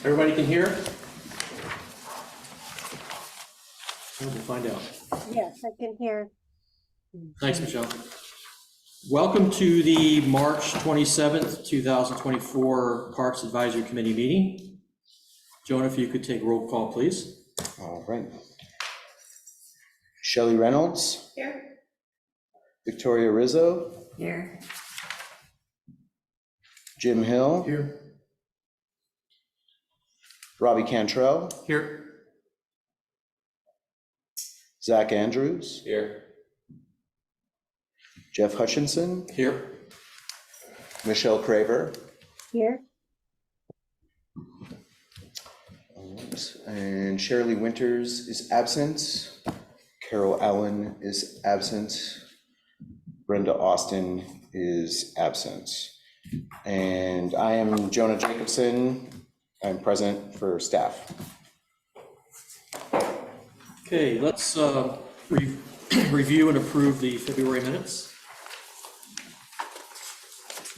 Everybody can hear? We'll find out. Yes, I can hear. Thanks, Michelle. Welcome to the March 27th, 2024 Parks Advisory Committee meeting. Jonah, if you could take roll call, please. All right. Shelley Reynolds. Here. Victoria Rizzo. Here. Jim Hill. Here. Robbie Cantrell. Here. Zach Andrews. Here. Jeff Hutchinson. Here. Michelle Craver. Here. And Shirley Winters is absent. Carol Allen is absent. Brenda Austin is absent. And I am Jonah Jacobson. I'm present for staff. Okay, let's review and approve the February minutes.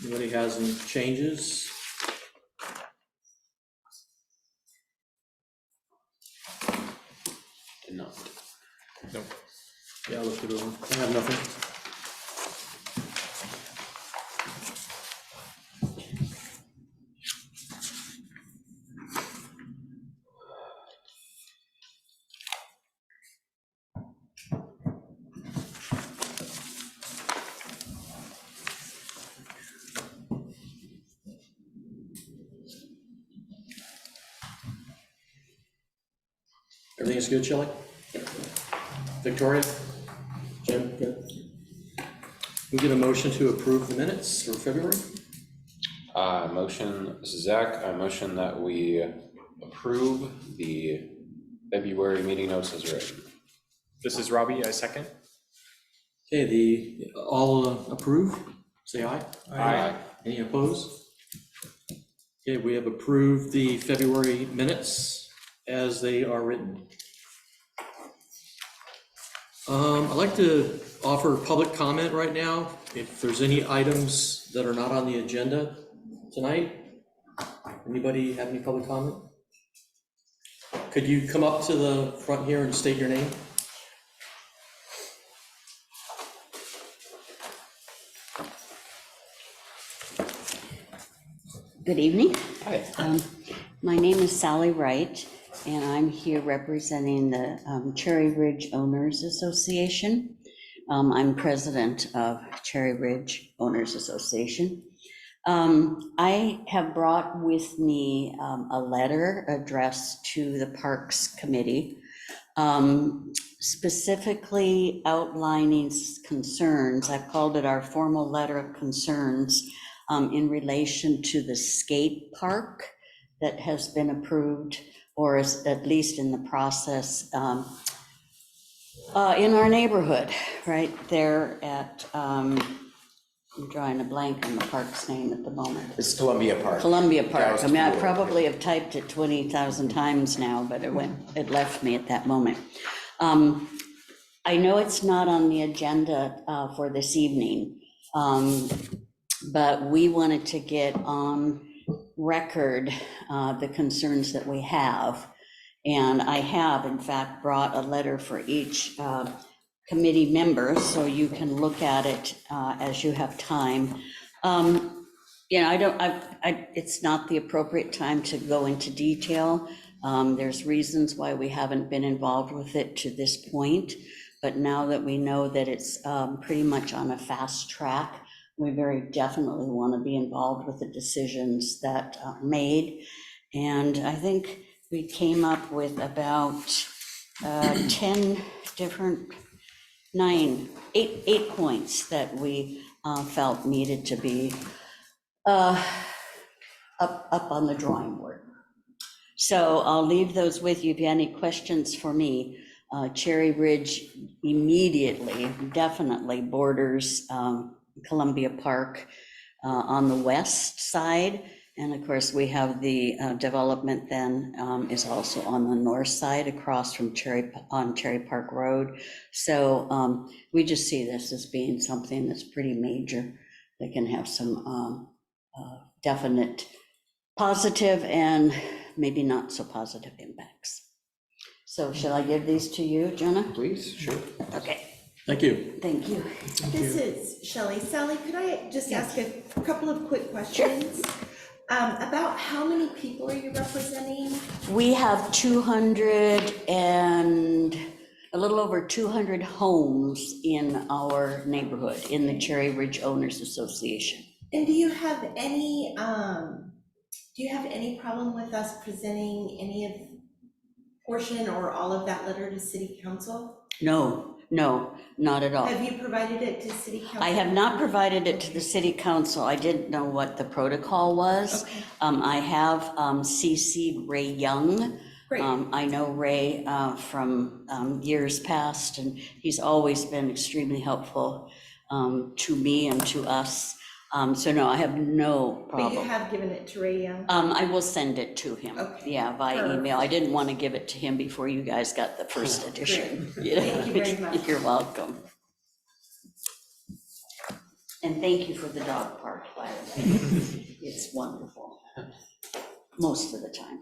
Anybody has any changes? Did not. No. Yeah, I looked it over. I have nothing. Everything's good, Shelley? Victoria? Jim, good? We get a motion to approve the minutes for February? This is Zach. I motion that we approve the February meeting notes as written. This is Robbie, I second. Okay, all approve, say aye. Aye. Any opposed? Okay, we have approved the February minutes as they are written. I'd like to offer public comment right now. If there's any items that are not on the agenda tonight, anybody have any public comment? Could you come up to the front here and state your name? Good evening. Hi. My name is Sally Wright, and I'm here representing the Cherry Ridge Owners Association. I'm president of Cherry Ridge Owners Association. I have brought with me a letter addressed to the Parks Committee, specifically outlining concerns. I've called it our formal letter of concerns in relation to the skate park that has been approved, or is at least in the process in our neighborhood, right there at, I'm drawing a blank on the park's name at the moment. It's Columbia Park. Columbia Park. I mean, I Cool. probably have typed it 20,000 times now, but it left me at that moment. I know it's not on the agenda for this evening, but we wanted to get on record the concerns that we have. And I have, in fact, brought a letter for each committee member, so you can look at it as you have time. You know, it's not the appropriate time to go into detail. There's reasons why we haven't been involved with it to this point, but now that we know that it's pretty much on a fast track, we very definitely want to be involved with the decisions that are made. And I think we came up with about 10 different, eight points that we felt needed to be up on the drawing board. So I'll leave those with you. If you have any questions for me, Cherry Ridge immediately, definitely borders Columbia Park on the west side. And of course, we have the development then is also on the north side across from Cherry Park Road. So we just see this as being something that's pretty major that can have some definite positive and maybe not so positive impacts. So shall I give these to you, Jenna? Please, sure. Okay, Thank you. thank you. This is Shelley. Sally, could I just ask a couple of quick questions? About how many people are you representing? We have 200 and a little over 200 homes in our neighborhood, in the Cherry Ridge Owners Association. And do you have any problem with us presenting any of portion or all of that letter to city council? No, not at all. Have you provided it to city council? I have not provided it to the city council. I didn't know what the protocol was. Okay. I have CC'd Ray Young. Great. I know Ray from years past, and he's always been extremely helpful to me and to us. So no, I have no But you problem. have given it to Ray Young? I will send it to him. Okay. Yeah, via email. I didn't want to give it to him before you guys got the first edition. Thank you very much. You're welcome. And thank you for the dog park, by the way. It's wonderful, most of the time.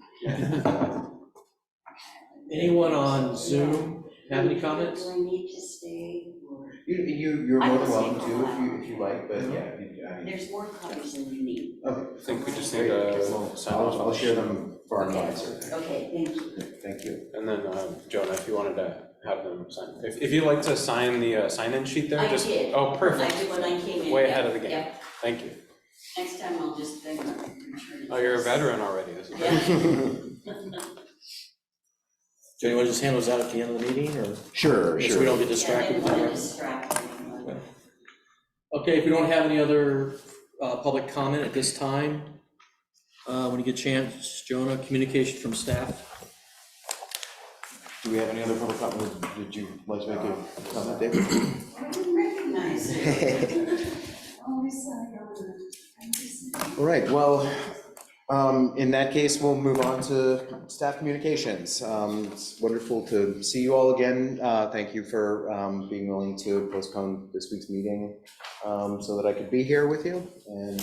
Anyone on Zoom have any comments? Do I need to stay? Or- You're I more will than welcome stay to for a while. if you like, but yeah. There's more copies than you need. Okay. I think we just need to sign off. I'll share them for our Okay. clients. Okay, thank you. Thank you. And then, Jonah, if you wanted to have them sign, if you'd like to sign the sign-in sheet there, I just. did. Oh, I perfect. did when I came in. Way yeah, ahead of the game. yeah. Thank you. Next time I'll just beg them. to return Oh, you're a this. veteran already. This is Yeah. Do anyone just hand those out at the end of the meeting, or Sure, so we don't get Yeah, I distracted? didn't want to distract anyone. Okay, if we don't have any other public comment at this time, when you get a chance, Jonah, communication from staff. Do we have any other public comment? Did you like to make a comment, David? I didn't recognize it. All right, well, in that case, we'll move on to staff communications. It's wonderful to see you all again. Thank you for being willing to postpone this week's meeting so that I could be here with you. And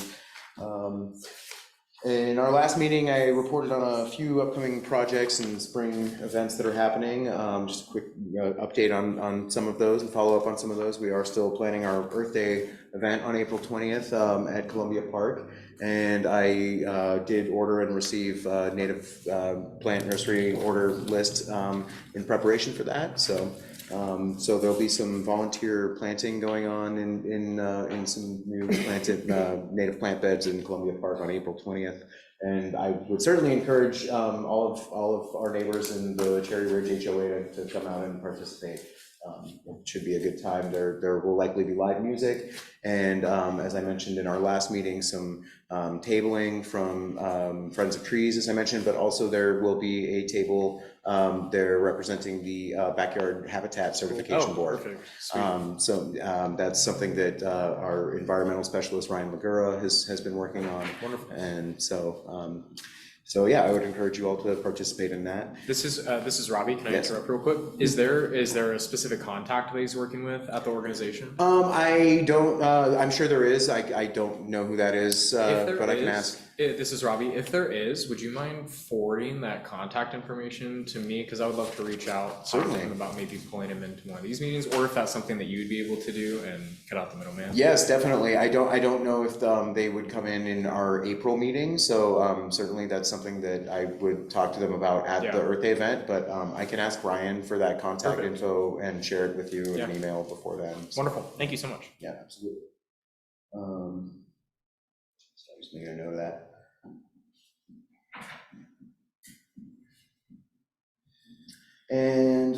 in our last meeting, I reported on a few upcoming projects and spring events that are happening. Just a quick update on some of those and follow up on some of those. We are still planning our Earth Day event on April 20th at Columbia Park. And I did order and receive a native plant nursery order list in preparation for that. So there'll be some volunteer planting going on in some new planted native plant beds in Columbia Park on April 20th. And I would certainly encourage all of our neighbors in the Cherry Ridge HOA to come out and participate. It should be a good time. There will likely be live music, and as I mentioned in our last meeting, some tabling from Friends of Trees, as I mentioned, but also there will be a table there representing the Backyard Habitat Certification Board. Perfect. Sweet. That's something that our environmental specialist, Ryan Magura, has been working on. Wonderful. And so yeah, I would encourage you all to participate in that. This is Robbie. Can I Yes. interrupt real quick? Is there a specific contact that he's working with at the organization? I don't, I'm sure there is. I don't know who that is, If there but I can is, ask. This is Robbie. If there is, would you mind forwarding that contact information to me? Because I would love to reach out, talk to Certainly. him about maybe pulling him into one of these meetings, or if that's something that you'd be able to do and cut out the middleman. Yes, definitely. I don't know if they would come in our April meeting, so certainly that's something that I would talk to them about at Yeah. the Earth Day event, but I can ask Ryan for that contact Perfect. info and share it with you in Yeah. an email before then. So, Wonderful. Thank you so much. yeah, absolutely. So I just made a note of that. And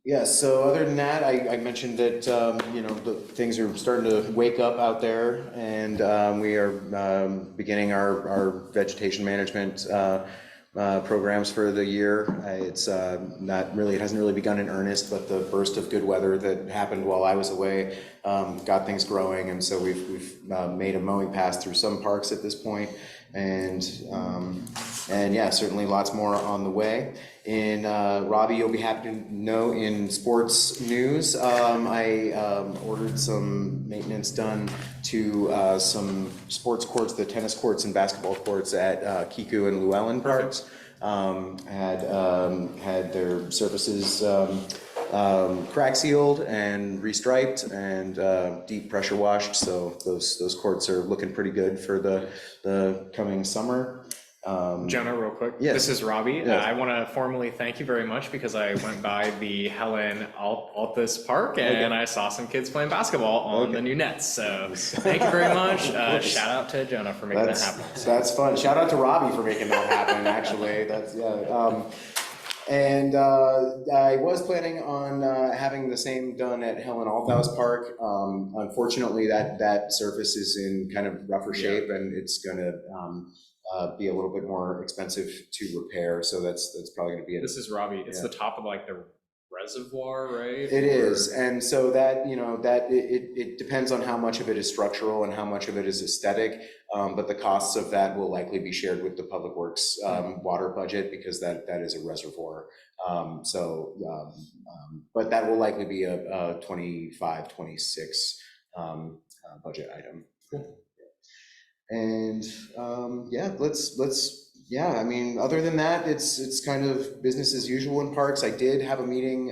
yeah, so other than that, I mentioned that, the things are starting to wake up out there, and we are beginning our vegetation management programs for the year. It's not really, it hasn't really begun in earnest, but the burst of good weather that happened while I was away got things growing, and so we've made a mowing pass through some parks at this point, and yeah, certainly lots more on the way. In Robbie, you'll be happy to know, in sports news, I ordered some maintenance done to some sports courts, the tennis courts and basketball courts at Kiku and Llewellyn Parks. had their surfaces crack sealed and restriped and deep pressure washed. So those courts are looking pretty good for the coming summer. Jonah, real quick. Yes. This is Robbie. Yes. I want to formally thank you very much because I went by the Helen Altus Park and I saw some kids playing basketball on the new nets. So thank you very much. Shout out to Jonah for making that happen. That's fun. Shout out to Robbie for making that happen, actually. That's, yeah. And I was planning on having the same done at Helen Althouse Park. Unfortunately, that surface is in kind of rougher shape and it's gonna be a little bit more expensive to repair. So that's probably gonna be it. This is Robbie. It's the top of like the reservoir, right? It is, and so that, you know, that it depends on how much of it is structural and how much of it is aesthetic, but the costs of that will likely be shared with the Public Works water budget because that is a reservoir. But that will likely be a 25, 26 budget item. And yeah, yeah, I mean, other than that, it's kind of business as usual in parks. I did have a meeting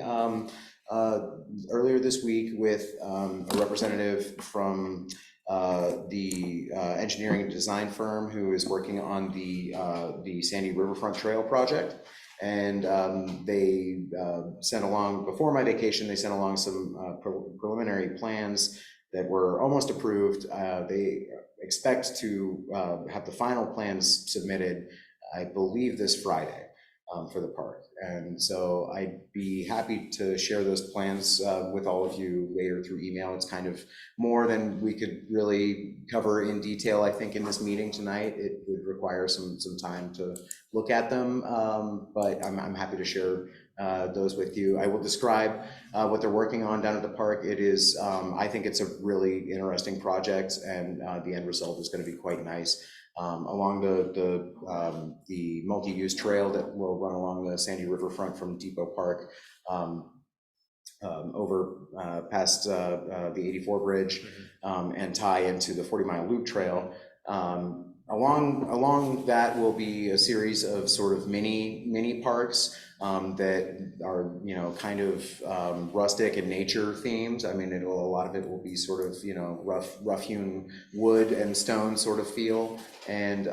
earlier this week with a representative from the engineering and design firm who is working on the Sandy Riverfront Trail project. And they sent along, before my vacation, they sent along some preliminary plans that were almost approved. They expect to have the final plans submitted, I believe, this Friday for the park. And so I'd be happy to share those plans with all of you later through email. It's kind of more than we could really cover in detail, I think, in this meeting tonight. It would require some time to look at them, but I'm happy to share those with you. I will describe what they're working on down at the park. It is, I think it's a really interesting project, and the end result is going to be quite nice. Along the multi-use trail that will run along the Sandy Riverfront from Depot Park over past the 84 Bridge and tie into the 40-mile loop trail. Along that will be a series of sort of mini parks that are, you know, kind of rustic and nature themed. I mean, a lot of it will be sort of, you know, rough hewn wood and stone sort of feel, and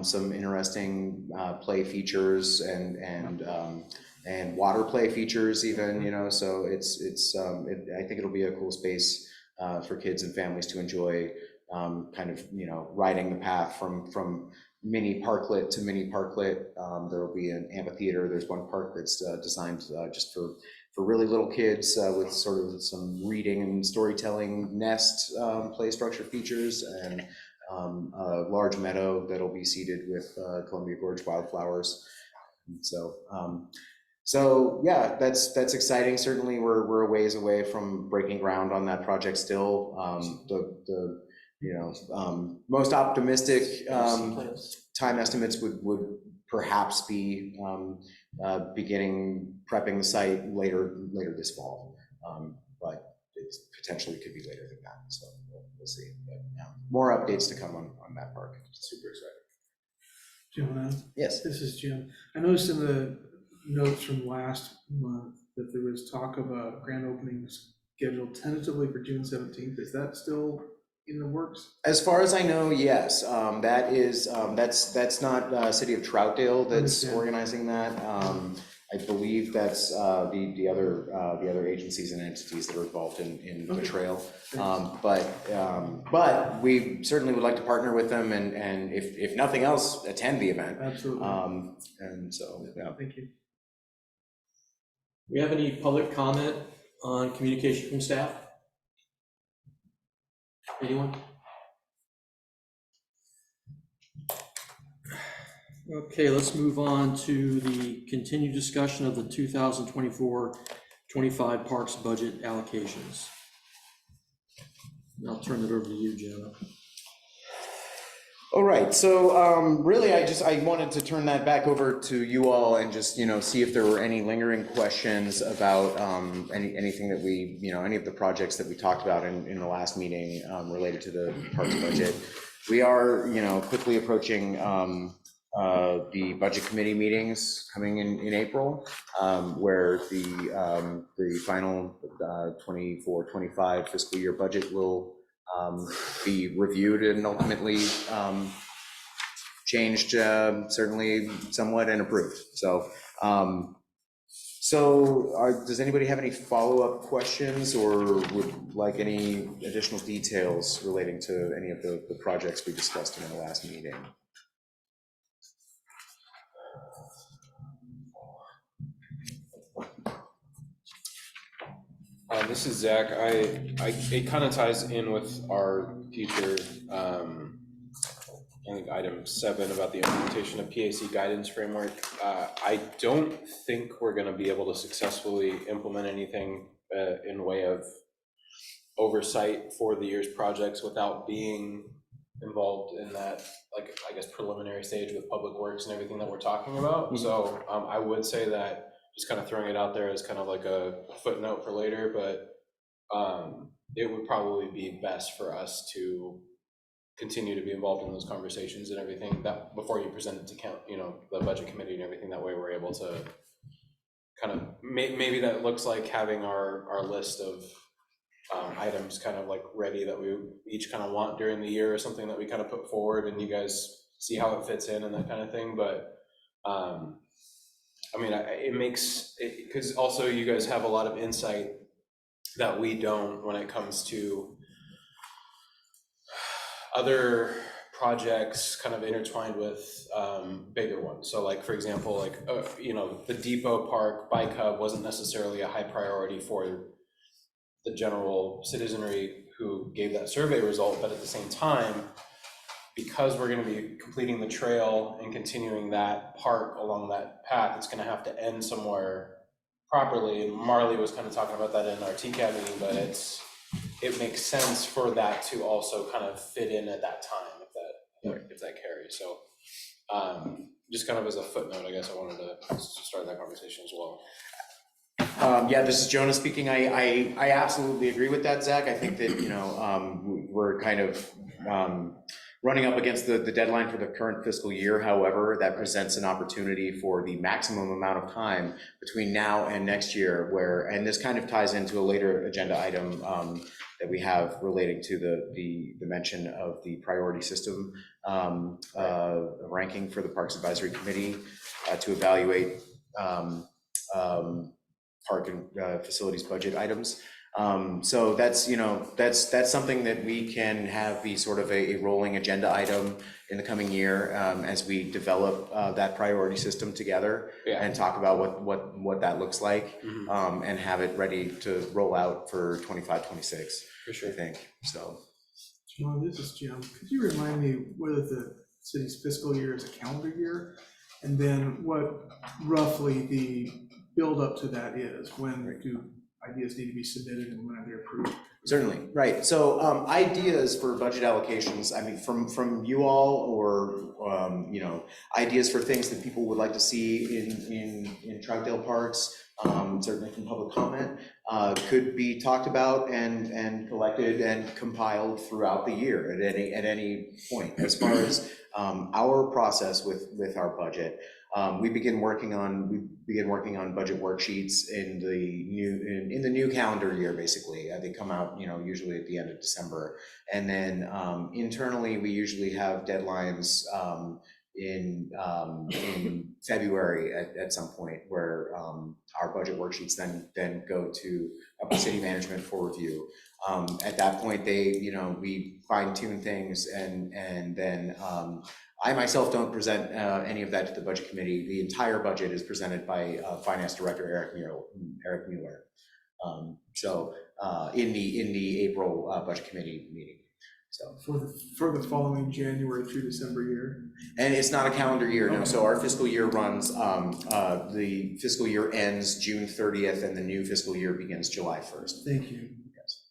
some interesting play features and water play features even, you know. So I think it'll be a cool space for kids and families to enjoy. Kind of, you know, riding the path from mini parklet to mini parklet. There will be an amphitheater. There's one park that's designed just for really little kids with sort of some reading and storytelling nest play structure features, and a large meadow that'll be seeded with Columbia Gorge wildflowers. And so yeah, that's exciting. Certainly we're a ways away from breaking ground on that project still. Most optimistic time estimates would perhaps be beginning prepping the site later this fall, but it potentially could be later than that. So we'll see. But more updates to come on that park. Super excited. Jonah? Yes. This is Jim. I noticed in the notes from last month that there was talk of a grand opening scheduled tentatively for June 17th. Is that still in the works? As far as I know, yes. That is that's not City of Troutdale that's organizing that. I believe that's the other agencies and entities that are involved in the trail. But we certainly would like to partner with them, and if nothing else, attend the event. Absolutely. And so yeah. Thank you. We have any public comment on communication from staff? Anyone? Okay, let's move on to the continued discussion of the 2024-25 Parks budget allocations. And I'll turn it over to you, Jenna. All right, so really I wanted to turn that back over to you all and just, you know, see if there were any lingering questions about anything that we, you know, any of the projects that we talked about in the last meeting related to the parks budget. We are, you know, quickly approaching the budget committee meetings coming in April, where the final 24-25 fiscal year budget will be reviewed and ultimately changed, certainly somewhat, and approved. So, does anybody have any follow-up questions or would like any additional details relating to any of the projects we discussed in the last meeting? This is Zach. It kind of ties in with our future, I think item 7 about the implementation of PAC guidance framework. I don't think we're going to be able to successfully implement anything in way of oversight for the year's projects without being involved in that, like, I guess, preliminary stage with public works and everything that we're talking about. Mm-hmm. So I would say that, just kind of throwing it out there as kind of like a footnote for later, but it would probably be best for us to continue to be involved in those conversations and everything that before you present it to the budget committee and everything. That way we're able to kind of maybe that looks like having our list of items kind of like ready that we each kind of want during the year, or something that we kind of put forward and you guys see how it fits in and that kind of thing. But I mean, it makes it, because also you guys have a lot of insight that we don't when it comes to other projects kind of intertwined with bigger ones. So like, for example, like, the Depot Park Bike Hub wasn't necessarily a high priority for the general citizenry who gave that survey result, but at the same time, because we're going to be completing the trail and continuing that park along that path, it's going to have to end somewhere properly. And Marley was kind of talking about that in our TCAB meeting, but it makes sense for that to also kind of fit in at that time, if that carries. So just kind of as a footnote, I guess I wanted to start that conversation as well. Yeah, this is Jonah speaking. I absolutely agree with that, Zach. I think that, we're kind of running up against the deadline for the current fiscal year. However, that presents an opportunity for the maximum amount of time between now and next year, and this kind of ties into a later agenda item that we have relating to the mention of the priority system ranking for the Parks Advisory Committee to evaluate park and facilities budget items. So that's something that we can have be sort of a rolling agenda item in the coming year as we develop that priority system together. Yeah. And talk about what that looks like. Mm-hmm. And have it ready to roll out for 25-26. For sure. I think so. John, this is Jim. Could you remind me whether the city's fiscal year is a calendar year, and then what roughly the build up to that is? When do ideas need to be submitted and when are they approved? Certainly, right. So ideas for budget allocations, I mean, from you all, or ideas for things that people would like to see in Troutdale parks, certainly from public comment, could be talked about and collected and compiled throughout the year at any point. As far as our process with our budget, we begin working on budget worksheets in the new calendar year. Basically, they come out usually at the end of December, and then internally we usually have deadlines in February at some point, where our budget worksheets then go to upper city management for review. At that point, we fine tune things, and then I myself don't present any of that to the budget committee. The entire budget is presented by Finance Director Eric Mueller. In the April budget committee meeting. So for the following January through December year. And it's not a calendar year, no. So our fiscal year runs. The fiscal year ends June 30th, and the new fiscal year begins July 1st. Thank you. Yes.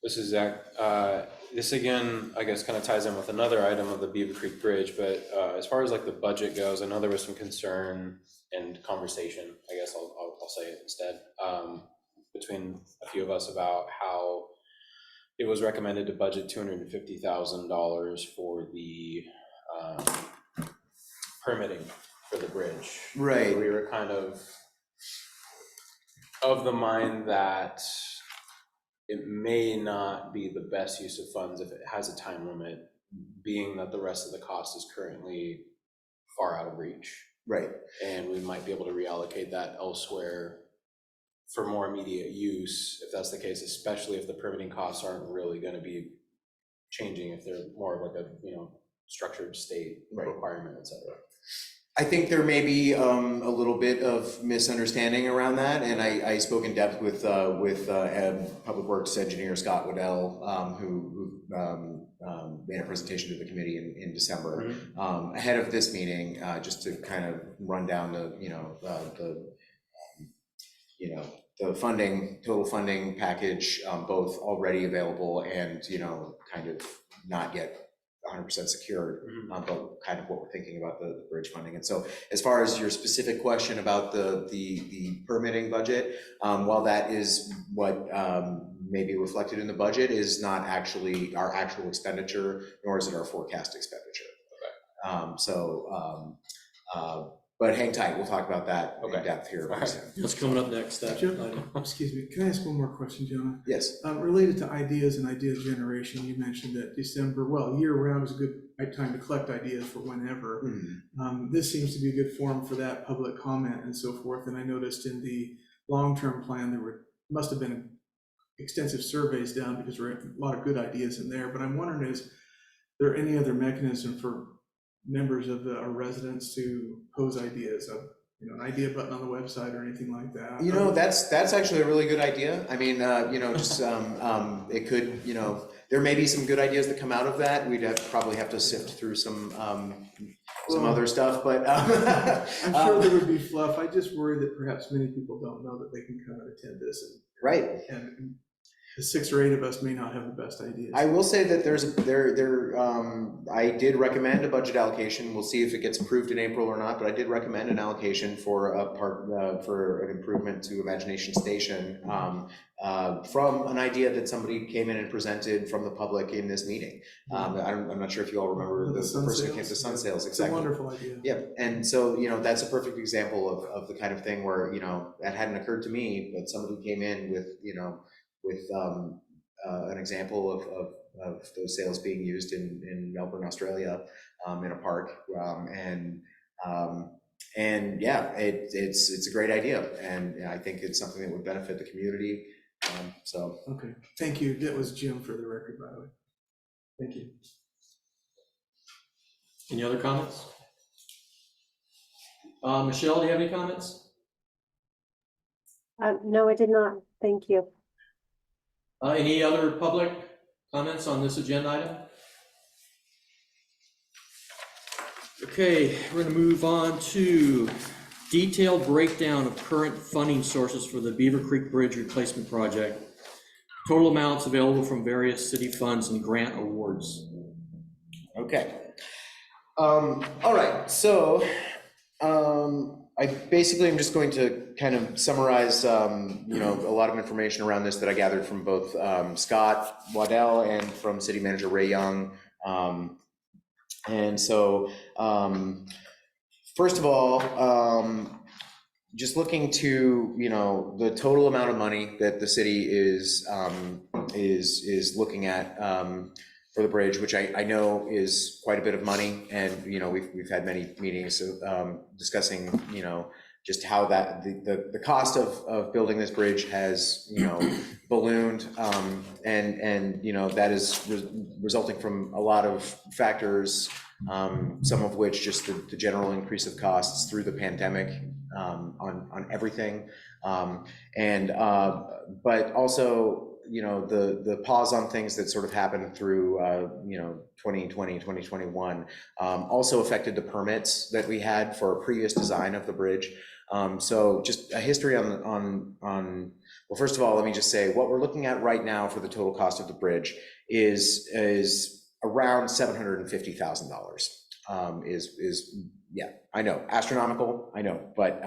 This is Zach. This again, I guess, kind of ties in with another item of the Beaver Creek Bridge, but as far as like the budget goes, I know there was some concern and conversation, I guess I'll say it instead, between a few of us about how it was recommended to budget $250,000 for the permitting for the bridge. Right. We were kind of the mind that it may not be the best use of funds if it has a time limit, being that the rest of the cost is currently far out of reach. Right. And we might be able to reallocate that elsewhere for more immediate use, if that's the case, especially if the permitting costs aren't really gonna be changing, if they're more of like a, structured state requirement, et cetera. I think there may be a little bit of misunderstanding around that, and I spoke in depth with Public Works Engineer Scott Waddell, who made a presentation to the committee in December ahead of this meeting, just to kind of run down the total funding package, both already available and kind of not yet 100% secured, but kind of what we're thinking about the bridge funding. And so as far as your specific question about the permitting budget, while that is what may be reflected in the budget, is not actually our actual expenditure, nor is it our forecast expenditure. Okay. But hang tight, we'll talk about that in depth here. That's coming up next. Excuse me, can I ask one more question, Jonah? Yes. Related to ideas and idea generation, you mentioned that December, year-round is a good time to collect ideas for whenever. This seems to be a good forum for that, public comment and so forth. And I noticed in the long-term plan, must have been extensive surveys done because there are a lot of good ideas in there. But I'm wondering, is there any other mechanism for members of our residents to pose ideas of, an idea button on the website or anything like that? That's actually a really good idea. I mean, just it could, there may be some good ideas that come out of that. We'd probably have to sift through some other stuff, but I'm sure there would be fluff. I just worry that perhaps many people don't know that they can come and attend this, and the 6 or 8 of us may not have the best ideas. I will say that I did recommend a budget allocation. We'll see if it gets approved in April or not, but I did recommend an allocation for for an improvement to Imagination Station from an idea that somebody came in and presented from the public in this meeting. I'm not sure if you all remember the person who came to Sun Sales. Exactly. It's a wonderful idea. Yeah, and so that's a perfect example of the kind of thing where that hadn't occurred to me, but somebody came in with an example of those sails being used in Melbourne, Australia, in a park, and yeah, it's a great idea, and I think it's something that would benefit the community. Okay, thank you. That was Jim for the record, by the way. Thank you. Any other comments? Michelle, do you have any comments? No, I did not. Thank you. Any other public comments on this agenda item? Okay, we're going to move on to detailed breakdown of current funding sources for the Beaver Creek Bridge replacement project. Total amounts available from various city funds and grant awards. Okay. All right, so I basically am just going to kind of summarize, a lot of information around this that I gathered from both Scott Waddell and from City Manager Ray Young. And so, first of all, just looking to the total amount of money that the city is looking at for the bridge, which I know is quite a bit of money, and we've had many meetings discussing just how that the cost of building this bridge has ballooned, and that is resulting from a lot of factors, some of which just the general increase of costs through the pandemic on everything, but also the pause on things that sort of happened through 2020, 2021 also affected the permits that we had for a previous design of the bridge. So just a history on well, first of all, let me just say what we're looking at right now for the total cost of the bridge is around $750,000. Yeah, I know, astronomical, I know, but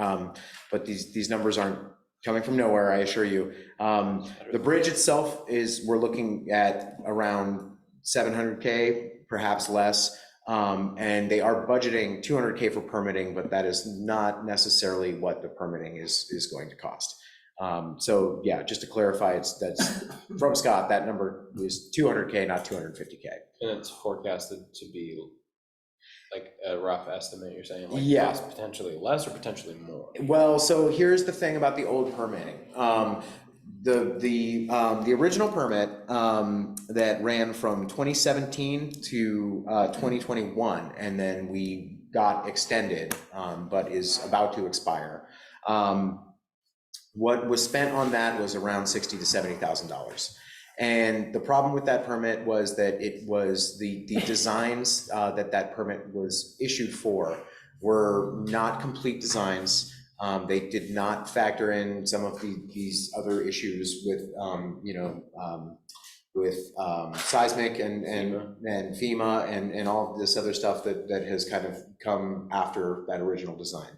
these numbers aren't coming from nowhere, I assure you. The bridge itself we're looking at around 700K, perhaps less. And they are budgeting 200K for permitting, but that is not necessarily what the permitting is going to cost. So yeah, just to clarify, that's from Scott, that number is 200K, not 250K. And it's forecasted to be like a rough estimate, you're saying, like Yeah. cost potentially less or potentially more? Well, so here's the thing about the old permitting. The original permit that ran from 2017 to 2021, and then we got extended, but is about to expire. What was spent on that was around $60,000 to $70,000. And the problem with that permit was that it was the designs that permit was issued for were not complete designs. They did not factor in some of these other issues with, seismic and FEMA and all of this other stuff that has kind of come after that original design.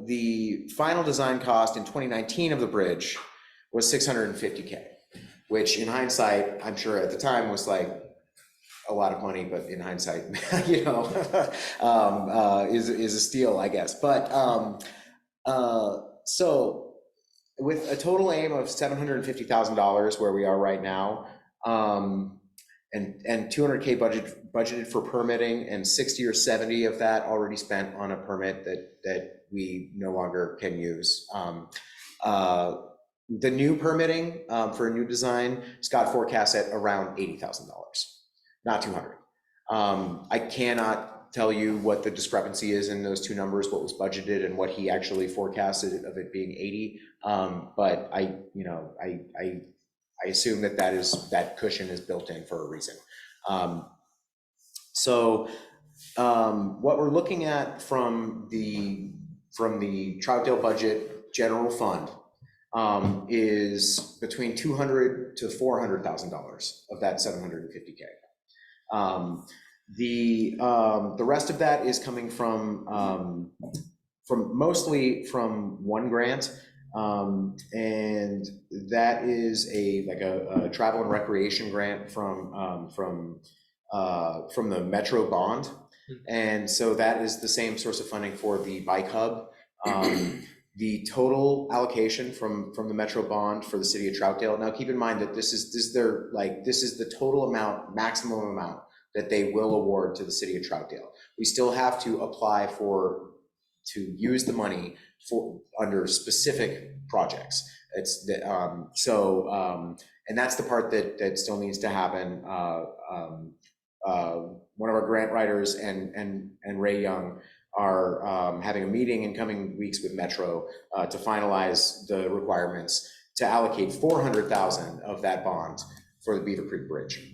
The final design cost in 2019 of the bridge was $650K, which in hindsight, I'm sure at the time was like a lot of money, but in hindsight, is a steal, I guess. But so with a total aim of $750,000 where we are right now, and 200K budgeted for permitting, and 60 or 70 of that already spent on a permit that we no longer can use. The new permitting for a new design, Scott forecasts at around $80,000, not 200. I cannot tell you what the discrepancy is in those two numbers, what was budgeted and what he actually forecasted of it being 80. But I assume that cushion is built in for a reason. What we're looking at from the Troutdale budget general fund is between $200,000 to $400,000 of that $750K. The rest of that is coming from mostly from one grant. And that is a travel and recreation grant from the Metro bond. And so that is the same source of funding for the bike hub. The total allocation from the Metro bond for the city of Troutdale. Now keep in mind that this is the total amount, maximum amount that they will award to the city of Troutdale. We still have to apply to use the money under specific projects. And that's the part that still needs to happen. One of our grant writers and Ray Young are having a meeting in coming weeks with Metro to finalize the requirements to allocate $400,000 of that bond for the Beaver Creek Bridge.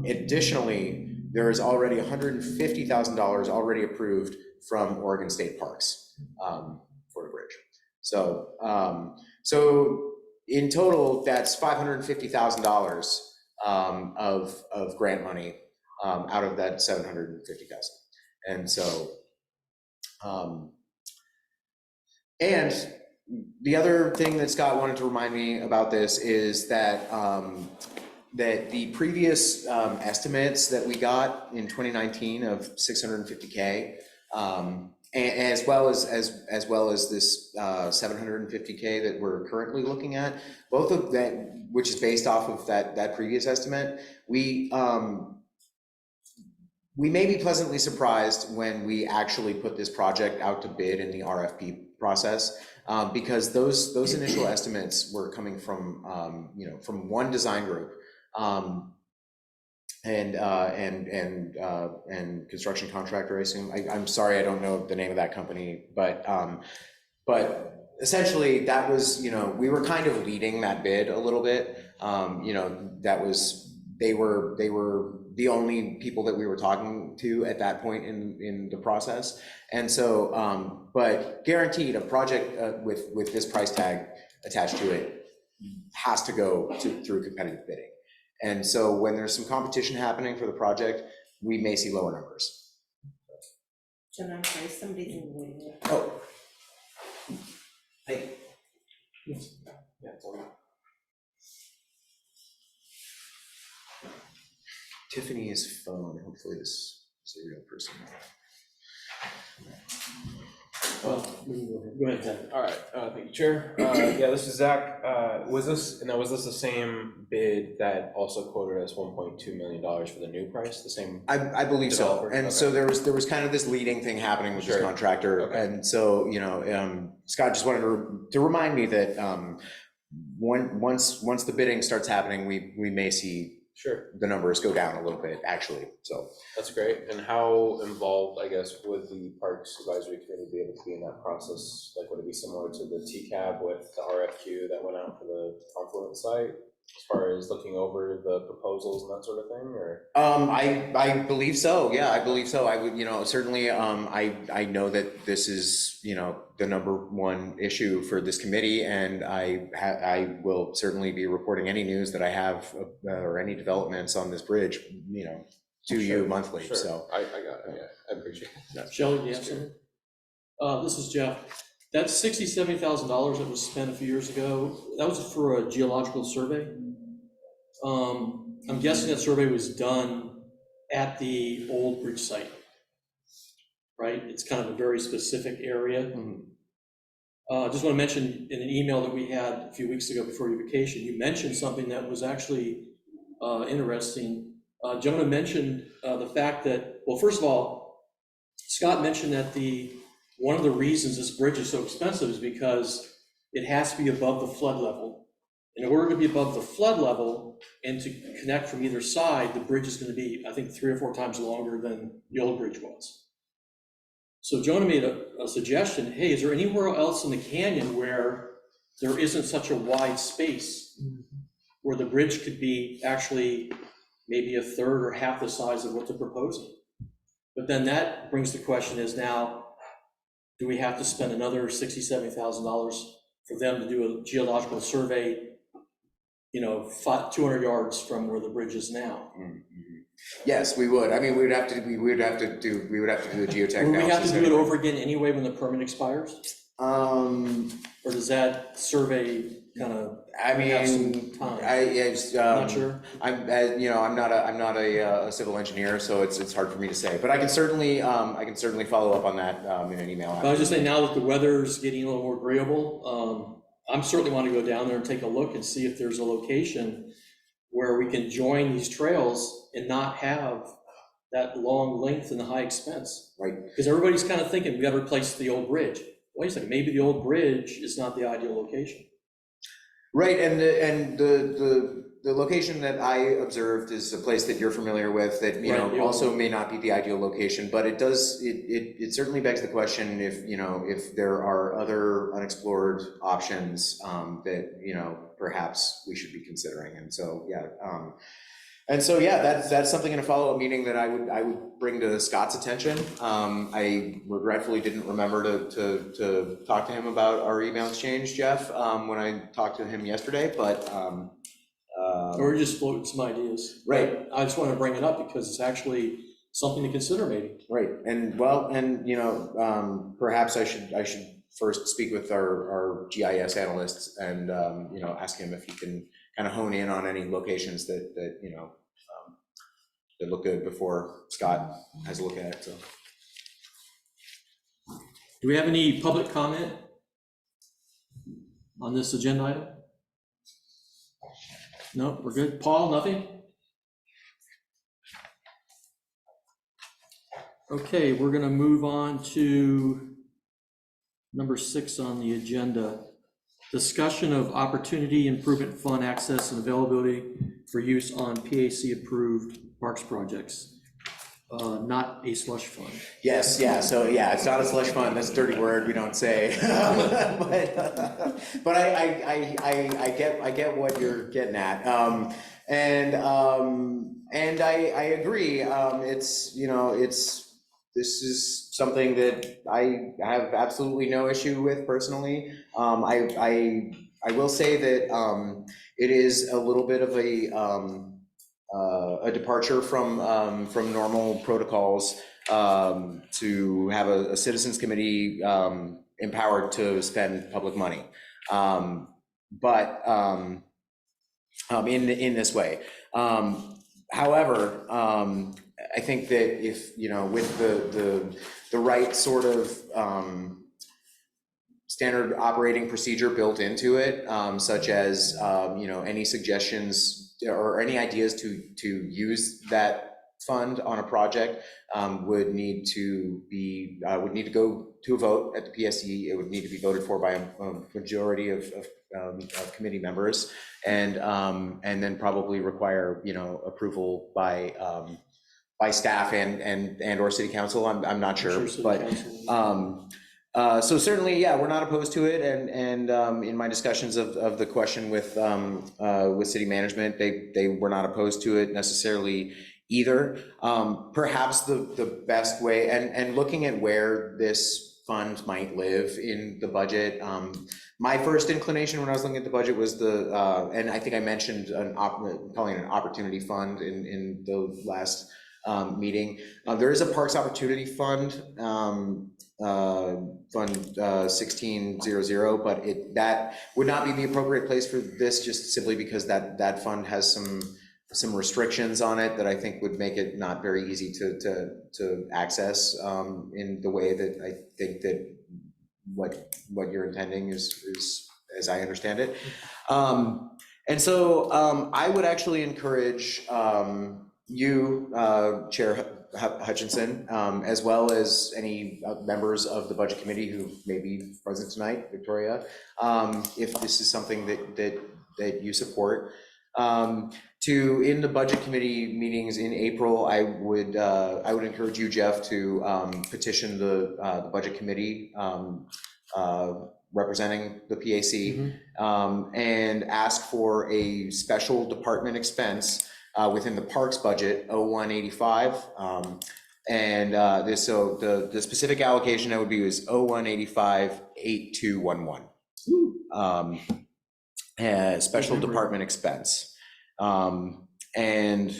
Additionally, there is already $150,000 already approved from Oregon State Parks for the bridge. So in total, that's $550,000 of grant money out of that $750,000. And so, and the other thing that Scott wanted to remind me about this is that that the previous estimates that we got in 2019 of 650K, as well as this 750K that we're currently looking at, both of that, which is based off of that previous estimate, we may be pleasantly surprised when we actually put this project out to bid in the RFP process, because those initial estimates were coming from from one design group. And construction contractor, I assume. I'm sorry, I don't know the name of that company, but essentially that was, we were kind of leading that bid a little bit. They were the only people that we were talking to at that point in the process. And so, but guaranteed, a project with this price tag attached to it has to go through competitive bidding. And so when there's some competition happening for the project, we may see lower numbers. Jen, I'm sorry, somebody's in the way. Oh. Hey. Yeah, it's all right. Tiffany's phone. Hopefully this is a real person. Go ahead, Zach. All right, thank you, Chair. Yeah, this is Zach. Was this the same bid that also quoted us $1.2 million for the new price, the same? I believe so. Developer? And Okay. so there was kind of this leading thing happening with this Sure. contractor. Okay. And so, Scott just wanted to remind me that once the bidding starts happening, we may see Sure, the numbers go down a little bit, actually, so. that's great. And how involved, I guess, would the Parks Advisory Committee be able to be in that process? Like, would it be similar to the TCAB with the RFQ that went out for the Confluent site, as far as looking over the proposals and that sort of thing, or? I believe so, yeah, I believe so. I would, certainly, I know that this is, the number one issue for this committee, and I will certainly be reporting any news that I have, or any developments on this bridge, to you monthly, Sure. so. I got it, yeah, I appreciate it. Shelley, do you have something? This is Jeff. That $70,000 that was spent a few years ago, that was for a geological survey. I'm guessing that survey was done at the old bridge site, right? It's kind of a very specific area. I just want to mention in an email that we had a few weeks ago before your vacation, you mentioned something that was actually interesting. Jonah mentioned the fact that, well, first of all, Scott mentioned that one of the reasons this bridge is so expensive is because it has to be above the flood level. In order to be above the flood level and to connect from either side, the bridge is going to be, I think, 3 or 4 times longer than the old bridge was. So Jonah made a suggestion, hey, is there anywhere else in the canyon where there isn't such a wide space where the bridge could be actually maybe a third or half the size of what they're proposing? But then that brings the question is now, do we have to spend another $60,000, $70,000 for them to do a geological survey, 200 yards from where the bridge is now? Yes, we would. I mean, we would have to do the geotech analysis. Would we have to do it anyway. over again anyway when the permit expires? Or does that survey kind of I have some mean, time? not Not sure. I'm not a civil engineer, so it's hard for me to say. But I can certainly follow up on that in an email. But I was just saying, now that the weather's getting a little more agreeable, I'm certainly want to go down there and take a look and see if there's a location where we can join these trails and not have that long length and the high expense. Right. Because everybody's kind of thinking, we got to replace the old bridge. Wait a second, maybe the old bridge is not the ideal location. Right, and the location that I observed is a place that you're familiar with that, Right, also may not be the ideal location, but it certainly begs the question if there are other unexplored options that, perhaps we should be considering. And so, that's something in a follow-up meeting that I would bring to Scott's attention. I regretfully didn't remember to talk to him about our email exchange, Jeff, when I talked to him yesterday, but Or just float some ideas. Right. But I just want to bring it up because it's actually something to consider maybe. right, and perhaps I should first speak with our GIS analysts and ask him if he can kind of hone in on any locations that that look good before Scott has a look at it. So. Do we have any public comment on this agenda item? No, we're good. Paul, nothing? Okay, we're gonna move on to number 6 on the agenda. Discussion of Opportunity Improvement Fund access and availability for use on PAC-approved parks projects, not a slush fund. Yes, so it's not a slush fund, that's a dirty word, we don't say. But I get what you're getting at. And I agree, this is something that I have absolutely no issue with personally. I will say that it is a little bit of a departure from normal protocols to have a citizens committee empowered to spend public money, but in this way. However, I think that if, with the right sort of standard operating procedure built into it, such as, any suggestions or any ideas to use that fund on a project would need to go to a vote at the PSC. It would need to be voted for by a majority of committee members, and then probably require, approval by staff and or city council. I'm not sure, City but Council. so certainly, yeah, we're not opposed to it, and in my discussions of the question with city management, they were not opposed to it necessarily either. Perhaps the best way, and looking at where this fund might live in the budget, my first inclination when I was looking at the budget was and I think I mentioned calling it an opportunity fund in the last meeting. There is a Parks Opportunity Fund, Fund 1600, but that would not be the appropriate place for this, just simply because that fund has some restrictions on it that I think would make it not very easy to access in the way that I think that what you're intending is as I understand it. And so I would actually encourage you, Chair Hutchinson, as well as any members of the Budget Committee who may be present tonight, Victoria, if this is something that you support. In the Budget Committee meetings in April, I would encourage you, Jeff, to petition the Budget Committee representing the PAC, and ask for a special department expense within the Parks budget, 0185. And the specific allocation that would be is 0185-8211. Special department expense. And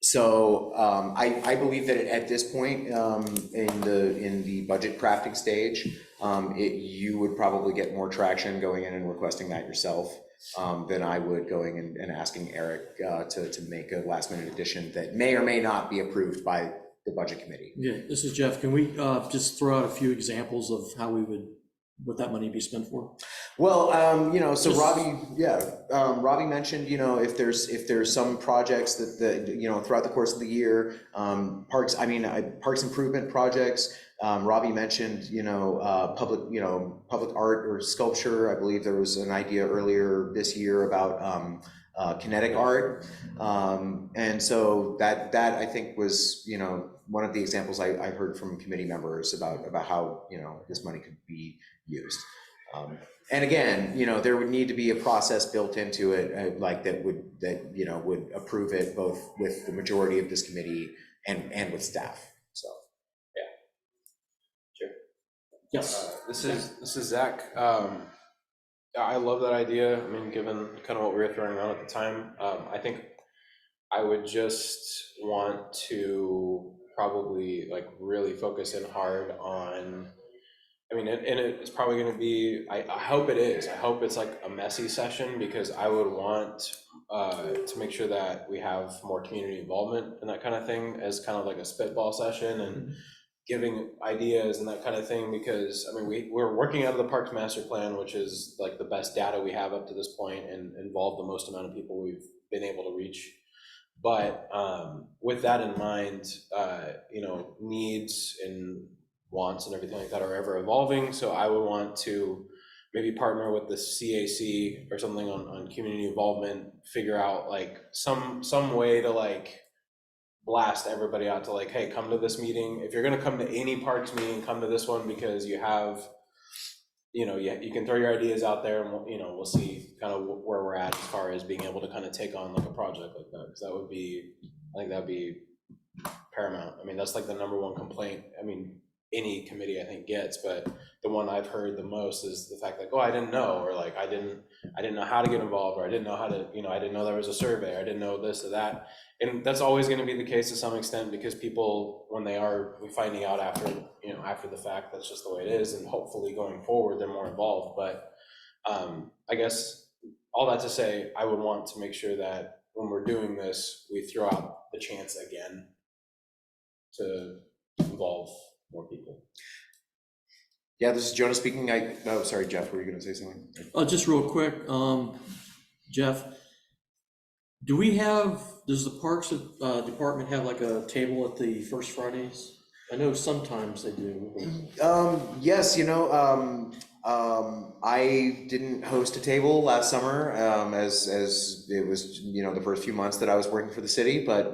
so I believe that at this point in the budget crafting stage, you would probably get more traction going in and requesting that yourself than I would going and asking Eric to make a last minute addition that may or may not be approved by the Budget Committee. Yeah, this is Jeff. Can we just throw out a few examples of how what that money be spent for? Well, so Robbie mentioned, if there's some projects that throughout the course of the year, parks improvement projects. Robbie mentioned, public art or sculpture. I believe there was an idea earlier this year about kinetic art, and so that I think was one of the examples I heard from committee members about how this money could be used. And again, there would need to be a process built into it, that would approve it both with the majority of this committee and with staff. So, yeah. Sure. Yes. This is Zach. I love that idea. I mean, given kind of what we were throwing around at the time, I think I would just want to probably really focus in hard on. I mean, and it's probably going to be, I hope it is. I hope it's a messy session, because I would want to make sure that we have more community involvement and that kind of thing as kind of like a spitball session and giving ideas and that kind of thing. Because, I mean, we're working out of the Parks Master Plan, which is the best data we have up to this point and involved the most amount of people we've been able to reach. But with that in mind, needs and wants and everything like that are ever evolving. So I would want to maybe partner with the CAC or something on community involvement, figure out some way to blast everybody out to hey, come to this meeting. If you're going to come to any parks meeting, come to this one, because you have, you can throw your ideas out there, and we'll see kind of where we're at as far as being able to kind of take on a project like that. Because I think that would be paramount. I mean, that's the number one complaint. I mean, any committee I think gets, but the one I've heard the most is the fact I didn't know, or I didn't know how to get involved, or I didn't know how to, I didn't know there was a survey, or I didn't know this or that. And that's always going to be the case to some extent, because people, when they are finding out after the fact, that's just the way it is. And hopefully going forward, they're more involved. But I guess all that to say, I would want to make sure that when we're doing this, we throw out the chance again to involve more people. Yeah, this is Jonah speaking. Sorry, Jeff, were you gonna say something? Just real quick, Jeff, does the Parks Department have like a table at the First Fridays? I know sometimes they do. Yes, I didn't host a table last summer, as it was, the first few months that I was working for the city, but,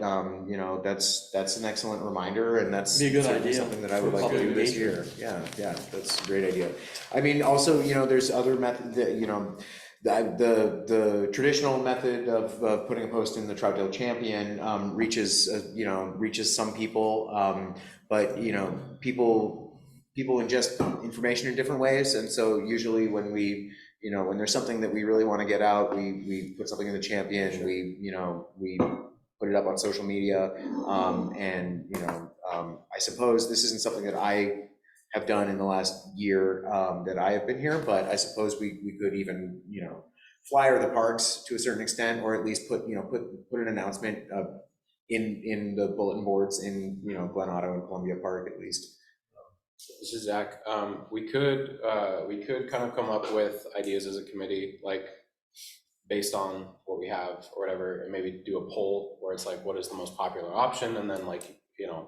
that's an excellent reminder, and that's Be a good certainly idea something that I would for like to do public this year. Yeah, that's a great idea. I mean, also, there's other methods that, the traditional method of putting a post in the Troutdale Champion reaches some people, but people ingest information in different ways, and so usually when when there's something that we really want to get out, we put something in the Champion, we put it up on social media, and I suppose this isn't something that I have done in the last year that I have been here, but I suppose we could even flyer the parks to a certain extent, or at least put an announcement in the bulletin boards in Glen Otto and Columbia Park at least. This is Zach. We could kind of come up with ideas as a committee, like based on what we have or whatever, and maybe do a poll where it's like, what is the most popular option, and then like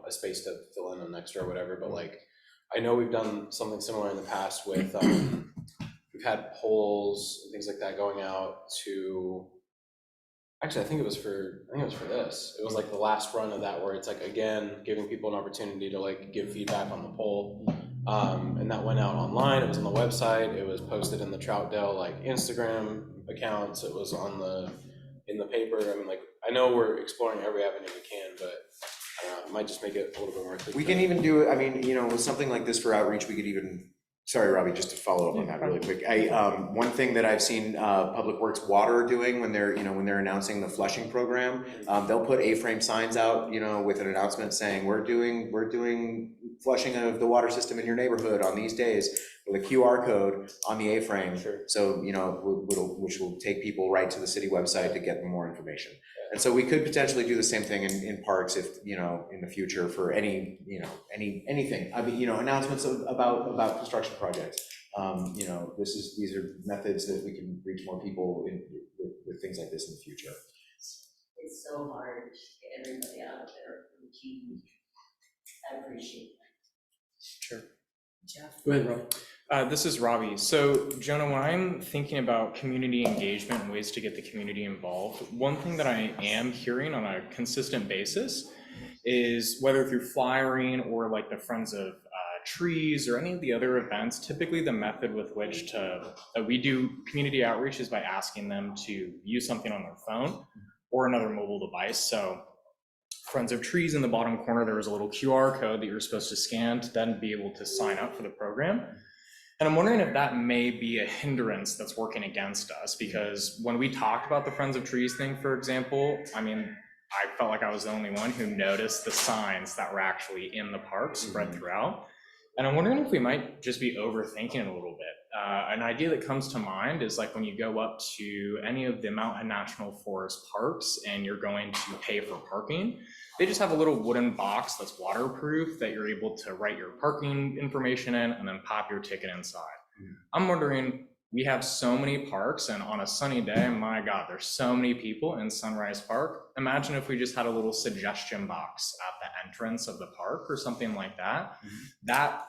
a space to fill in an extra or whatever. But like, I know we've done something similar in the past with we've had polls and things like that going out to. Actually, I think it was for this. It was like the last run of that, where it's like, again, giving people an opportunity to like give feedback on the poll. And that went out online. It was on the website. It was posted in the Troutdale like Instagram accounts. It was in the paper. I mean, like, I know we're exploring every avenue we can, but I don't know, it might just make it a little bit more clear. We can even do it. I mean, with something like this for outreach, we could even. Sorry, Robbie, just to follow up on that really quick. One thing that I've seen Public Works Water doing when they're announcing the flushing program, they'll put A-frame signs out, with an announcement saying we're doing flushing of the water system in your neighborhood on these days, with a QR code on the A-frame. Sure. So which will take people right to the city website to get more information. And so we could potentially do the same thing in parks if, in the future for anything. I mean, announcements about construction projects. These are methods that we can reach more people with things like this in the future. It's so hard to get everybody out of their routine. I appreciate that. Sure. Jeff? Go ahead, Rob. This is Robbie. So Jonah, when I'm thinking about community engagement and ways to get the community involved, one thing that I am hearing on a consistent basis is, whether through flyering or like the Friends of Trees or any of the other events, typically the method with which we do community outreach is by asking them to use something on their phone or another mobile device. So Friends of Trees, in the bottom corner, there was a little QR code that you're supposed to scan to then be able to sign up for the program. And I'm wondering if that may be a hindrance that's working against us, because when we talked about the Friends of Trees thing, for example, I mean, I felt like I was the only one who noticed the signs that were actually in the park spread throughout. And I'm wondering if we might just be overthinking it a little bit. An idea that comes to mind is like when you go up to any of the Mountain National Forest parks and you're going to pay for parking, they just have a little wooden box that's waterproof that you're able to write your parking information in and then pop your ticket inside. I'm wondering, we have so many parks, and on a sunny day, my God, there's so many people in Sunrise Park. Imagine if we just had a little suggestion box at the entrance of the park or something like that. That,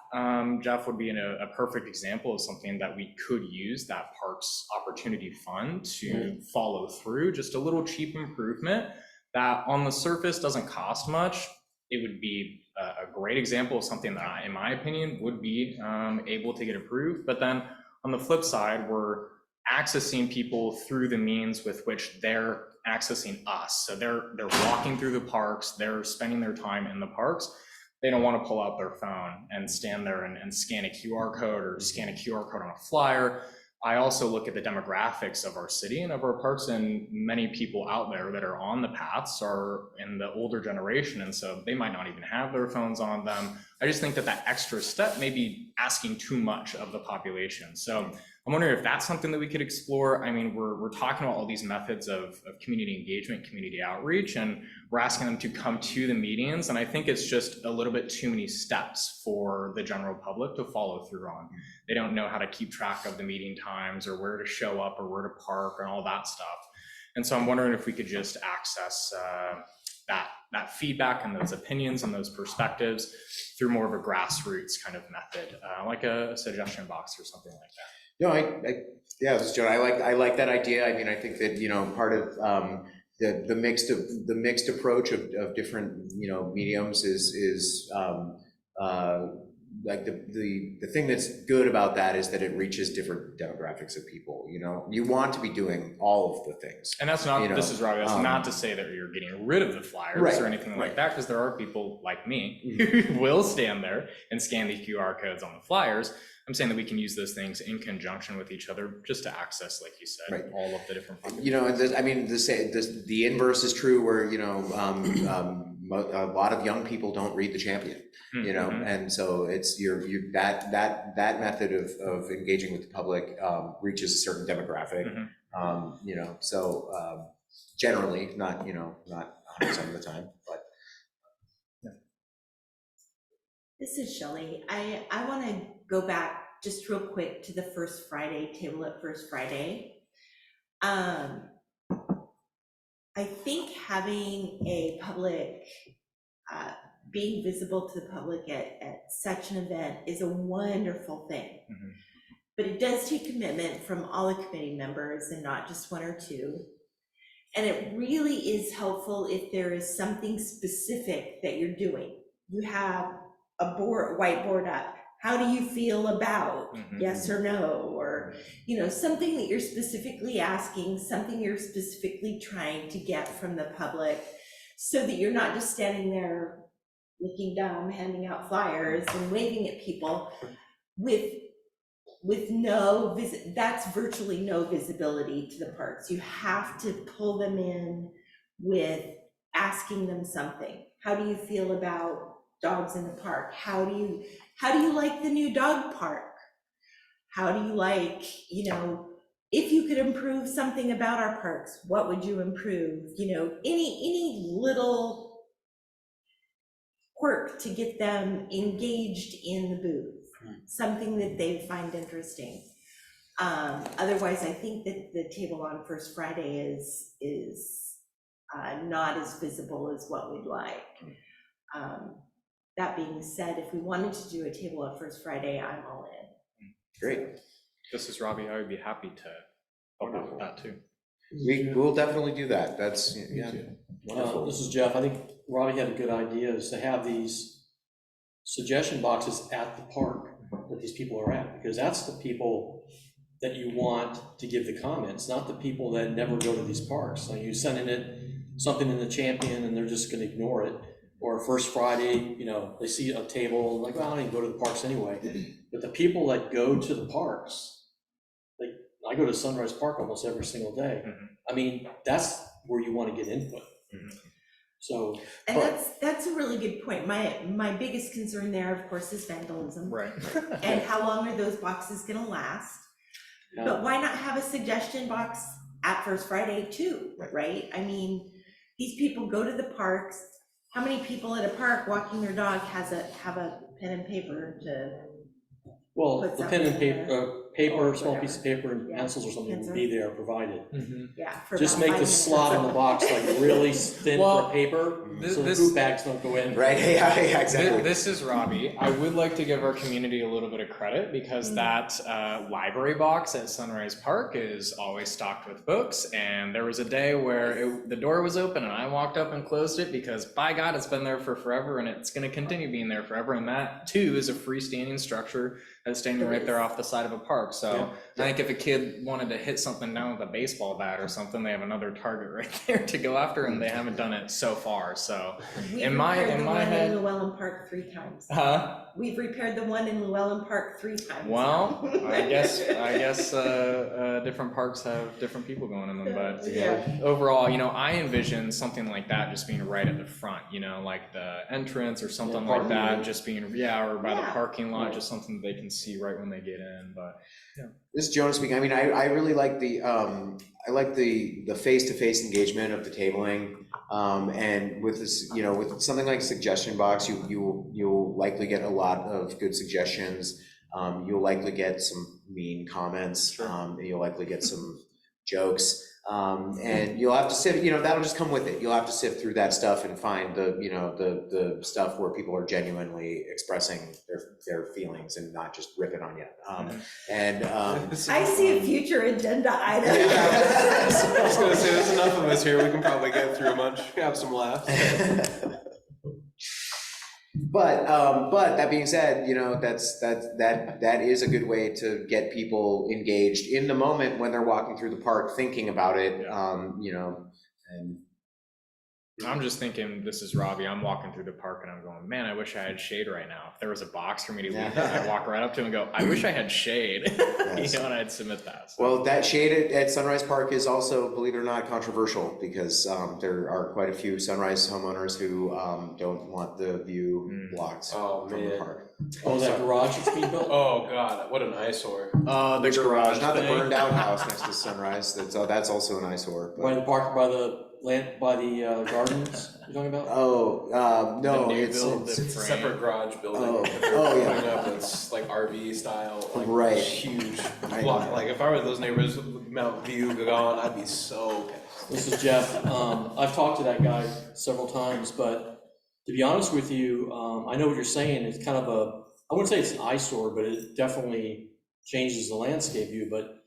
Jeff, would be a perfect example of something that we could use that Parks Opportunity Fund to follow through. Just a little cheap improvement that on the surface doesn't cost much. It would be a great example of something that, in my opinion, would be able to get approved. But then on the flip side, we're accessing people through the means with which they're accessing us. So they're walking through the parks, they're spending their time in the parks. They don't want to pull out their phone and stand there and scan a QR code or scan a QR code on a flyer. I also look at the demographics of our city and of our parks, and many people out there that are on the paths are in the older generation, and so they might not even have their phones on them. I just think that extra step may be asking too much of the population. So I'm wondering if that's something that we could explore. I mean, we're talking about all these methods of community engagement, community outreach, and we're asking them to come to the meetings. And I think it's just a little bit too many steps for the general public to follow through on. They don't know how to keep track of the meeting times or where to show up or where to park and all that stuff. And so I'm wondering if we could just access that feedback and those opinions and those perspectives through more of a grassroots kind of method, like a suggestion box or something like that. No, yeah, this is Joe. I like that idea. I mean, I think that, part of the mixed approach of different, mediums is like the thing that's good about that is that it reaches different demographics of people. You want to be doing all of the things. And that's not, this is Robbie, that's not to say that you're getting rid of the flyers Right, or anything like that, because there are people like me Mm-hmm. who will stand there and scan these QR codes on the flyers. I'm saying that we can use those things in conjunction with each other just to access, like you said, Right. all of the different pockets. The inverse is true where, a lot of young people don't read the Champion, Mhm. and so it's that method of engaging with the public reaches a certain demographic, so generally, not 100% of the time, but. This is Shelley. I want to go back just real quick to the First Friday, Table at First Friday. I think having a public, being visible to the public at such an event is a wonderful thing. Mhm. But it does take commitment from all the committee members and not just one or two. And it really is helpful if there is something specific that you're doing. You have a whiteboard up. How do you feel about yes or no? Or, something that you're specifically asking, something you're specifically trying to get from the public, so that you're not just standing there looking dumb, handing out flyers and waving at people with no that's virtually no visibility to the parks. You have to pull them in with asking them something. How do you feel about dogs in the park? How do you like the new dog park? How do you like, if you could improve something about our parks, what would you improve? Any little quirk to get them engaged in the booth, something that they find interesting. Otherwise, I think that the table on First Friday is not as visible as what we'd like. That being said, if we wanted to do a table at First Friday, I'm all in. Great. This is Robbie. I would be happy to help out with that too. We'll definitely do that. That's, yeah. Wonderful. This is Jeff. I think Robbie had a good idea, is to have these suggestion boxes at the park that these people are at, because that's the people that you want to give the comments, not the people that never go to these parks. So you send in something in the Champion and they're just gonna ignore it. Or First Friday, they see a table, like, well, I don't even go to the parks anyway. But the people that go to the parks, I go to Sunrise Park almost every single day. I mean, that's where you want to get input. So. And that's a really good point. My biggest concern there, of course, is vandalism. Right. And how long are those boxes gonna last? But why not have a suggestion box at First Friday too, right? I mean, these people go to the parks. How many people at a park walking their dog have a pen and paper to? Well, Put the pen and something paper, or small whatever. piece of paper and Yeah. pencils or something would Pencil. be there provided. Yeah. For Just about make 5 the minutes. slot in the box like really thin Well, for paper, so the this- poop bags don't go in. Right, yeah, exactly. This is Robbie. I would like to give our community a little bit of credit, because that library box at Sunrise Park is always stocked with books. And there was a day where the door was open and I walked up and closed it, because by God, it's been there for forever and it's going to continue being there forever. And that too is a freestanding structure that's standing right there off the side of a park. So I think if a kid wanted to hit something down with a baseball bat or something, they have another target right there to go after, and they haven't done it so far. So We've in my repaired the one head, in Llewellyn Park 3 times. huh? We've repaired the one in Llewellyn Park 3 times. Well, I guess different parks have different people going in them, but Yeah. overall, I envision something like that just being right at the front, like the entrance or something like that, just being, or by the Yeah. parking lot, just something that they can and see right when they get in, but. This is Jonas speaking. I mean, I really like the face-to-face engagement of the tabling. And with this, you know, with something like suggestion box, you'll likely get a lot of good suggestions. You'll likely get some mean comments. Sure. You'll likely get some jokes. And you'll have to sift, you know, that'll just come with it. You'll have to sift through that stuff and find the stuff where people are genuinely expressing their feelings and not just ripping on you. I see a future agenda item. I was gonna say, there's enough of us here, we can probably get through a bunch, have some laughs. But that being said, you know, that is a good way to get people engaged in the moment when they're walking through the park, thinking about it, you know, and. I'm just thinking, this is Robbie, I'm walking through the park and I'm going, man, I wish I had shade right now. If there was a box for me to leave that, I'd walk right up to it and go, I wish I had shade. Yes. You know, and I'd submit that. So. Well, that shade at Sunrise Park is also, believe it or not, controversial because there are quite a few Sunrise homeowners who don't want the view blocked from the park. Oh, that garage that's being built? Oh, God, what an eyesore. The garage, not the thing. burned out house next to Sunrise, that's also an eyesore. By the park, by the gardens you're talking about? No, The new it's build, It's a separate garage building. Oh, that they're oh, yeah. putting up. It's like RV style, like Right. huge Right. block. Like if I were those neighbors with Mount View gone, I'd be so pissed. This is Jeff. I've talked to that guy several times, but to be honest with you, I know what you're saying. It's kind of I wouldn't say it's an eyesore, but it definitely changes the landscape view. But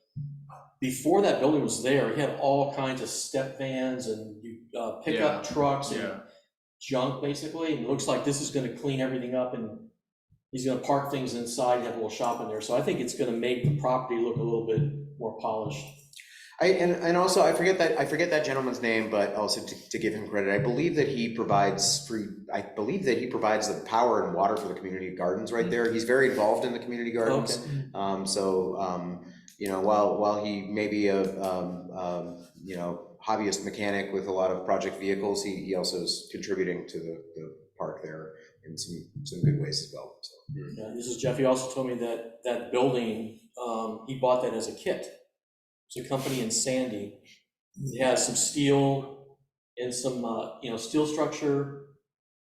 before that building was there, he had all kinds of step vans and pickup trucks and junk, basically. And it looks like this is going to clean everything up, and he's going to park things inside and have a little shop in there. So I think it's going to make the property look a little bit more polished. And also I forget that gentleman's name, but also to give him credit, I believe that he provides the power and water for the community gardens right there. He's very involved in the community gardens. Okay. You know, while he may be a you know, hobbyist mechanic with a lot of project vehicles, he also is contributing to the park there in some good ways as well. So. Yeah, this is Jeff. He also told me that building, he bought that as a kit. It's a company in Sandy. It has some steel and some steel structure